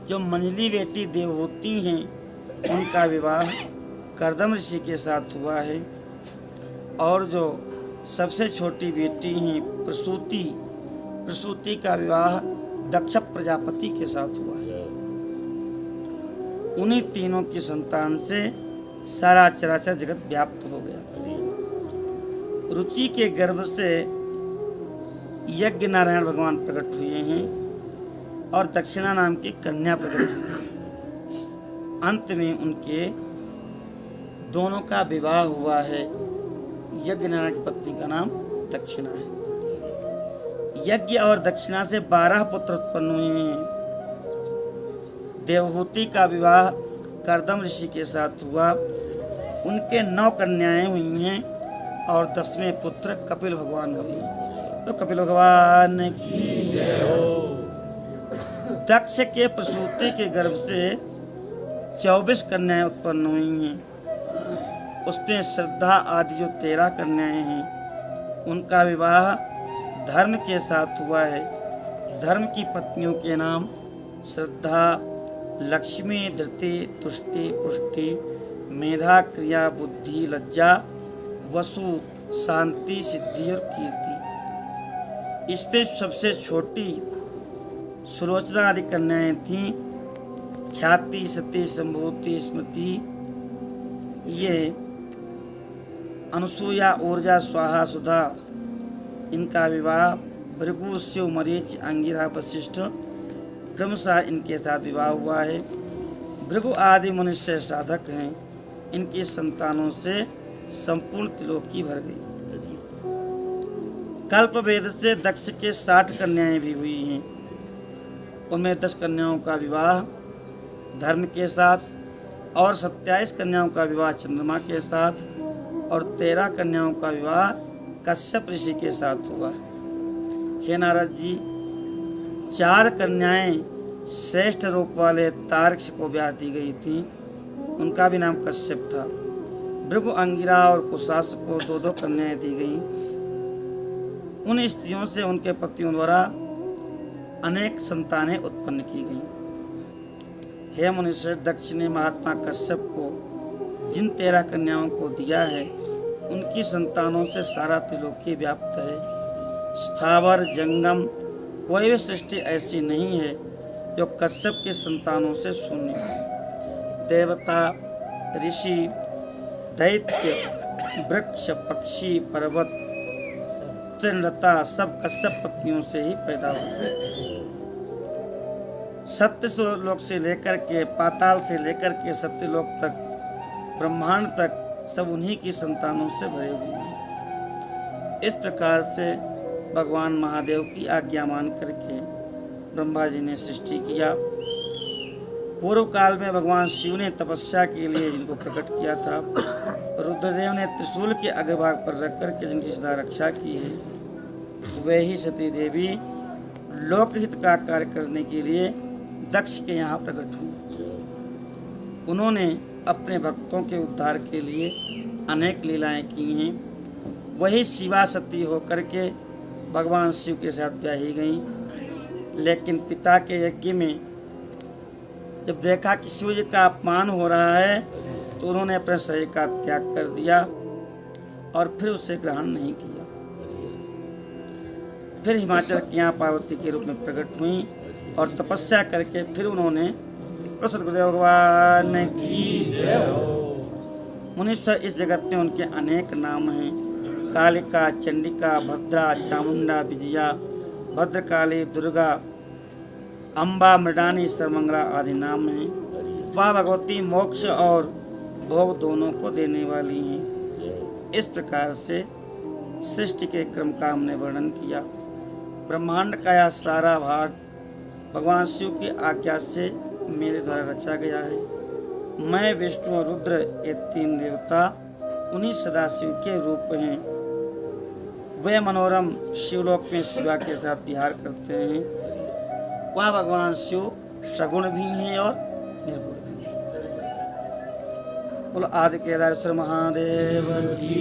जो मंझली बेटी देवहूति हैं उनका विवाह कर्दम ऋषि के साथ हुआ है और जो सबसे छोटी बेटी हैं प्रसूति का विवाह दक्ष प्रजापति के साथ हुआ है। उन्हीं तीनों की संतान से सारा चराचर जगत व्याप्त हो गया। रुचि के गर्भ से यज्ञ नारायण भगवान प्रकट हुए हैं और दक्षिणा नाम की कन्या प्रकट हुई है। अंत में उनके दोनों का विवाह हुआ है। यज्ञ नारायण की पत्नी का नाम दक्षिणा है। यज्ञ और दक्षिणा से 12 पुत्र उत्पन्न हुए हैं। देवहूति का विवाह कर्दम ऋषि के साथ हुआ। उनके 9 कन्याएं हुई हैं और 10वें पुत्र कपिल भगवान हुए हैं। तो कपिल भगवान की जय हो। दक्ष के प्रसूति के गर्भ से 24 कन्याएं उत्पन्न हुई हैं। उसमें श्रद्धा आदि जो 13 कन्याएं हैं उनका विवाह धर्म के साथ हुआ है। धर्म की पत्नियों के नाम श्रद्धा, लक्ष्मी, धृति, तुष्टि, पुष्टि, मेधा, क्रिया, बुद्धि, लज्जा वसु, शांति, सिद्धि और कीर्ति। इस पे सबसे छोटी सुलोचना आदि कन्याएं थीं। ख्याति, सती, संभूति, स्मृति, ये अनुसूया, ऊर्जा, स्वाहा, सुधा, इनका विवाह भृगु, शिव, मरीच, अंगिरा, वशिष्ठ क्रमशः इनके साथ विवाह हुआ है। भृगु आदि मनुष्य साधक हैं। इनकी संतानों से संपूर्ण त्रिलोकी भर गई। कल्प वेद से दक्ष के 60 कन्याएं भी हुई हैं। उनमें 10 कन्याओं का विवाह धर्म के साथ और 27 कन्याओं का विवाह चंद्रमा के साथ और 13 कन्याओं का विवाह कश्यप ऋषि के साथ हुआ। हे नारद जी, 4 कन्याएं श्रेष्ठ रूप वाले तारक्ष को ब्याह दी गई थीं। उनका भी नाम कश्यप था। भृगु, अंगिरा और कुशास को 2-2 कन्याएं दी गईं। उन स्त्रियों से उनके पतियों द्वारा अनेक संतानें उत्पन्न की गईं। हे मुनिश्रेष्ठ, दक्ष ने महात्मा कश्यप को जिन 13 कन्याओं को दिया है, उनकी संतानों से सारा त्रिलोकी व्याप्त है। स्थावर जंगम कोई भी सृष्टि ऐसी नहीं है जो कश्यप की संतानों से शून्य हो। देवता, ऋषि, दैत्य, वृक्ष, पक्षी, पर्वत, तृणलता सब कश्यप पत्नियों से ही पैदा हुए। सत्य लोक से लेकर के पाताल से लेकर के सत्यलोक तक, ब्रह्मांड तक सब उन्हीं की संतानों से भरे हुए हैं। इस प्रकार से भगवान महादेव की आज्ञा मान करके ब्रह्मा जी ने सृष्टि किया। पूर्व काल में भगवान शिव ने तपस्या के लिए इनको प्रकट किया था। रुद्रदेव ने त्रिशूल के अग्रभाग पर रख करके जिनकी सदा रक्षा की है, वे ही सती देवी लोकहित का कार्य करने के लिए दक्ष के यहाँ प्रकट हुई। उन्होंने अपने भक्तों के उद्धार के लिए अनेक लीलाएं की हैं। वही शिवा सती होकर के भगवान शिव के साथ ब्याही गईं। लेकिन पिता के यज्ञ में जब देखा कि शिव जी का अपमान हो रहा है, तो उन्होंने अपने शरीर का त्याग कर दिया और फिर उसे ग्रहण नहीं किया। फिर हिमाचल की यहाँ पार्वती के रूप में प्रकट हुई और तपस्या करके फिर उन्होंने सद्गुरुदेव भगवान की मुनीश्वर। इस जगत में उनके अनेक नाम हैं। कालिका, चंडिका, भद्रा, चामुंडा, विजया, भद्रकाली, दुर्गा, अम्बा, मृडानी, सर्वमंगला आदि नाम हैं। वह भगवती मोक्ष और भोग दोनों को देने वाली हैं। इस प्रकार से सृष्टि के क्रम का हमने वर्णन किया। ब्रह्मांड का यह सारा भाग भगवान शिव की आज्ञा से मेरे द्वारा रचा गया है। मैं, विष्णु और रुद्र, ये 3 देवता उन्हीं सदाशिव के रूप हैं। वे मनोरम शिवलोक में शिवा के साथ विहार करते हैं। वह भगवान शिव सगुण भी हैं और निर्गुण भी हैं। बोलो आदि केदारेश्वर महादेव की,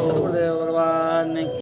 सद्गुरुदेव भगवान की।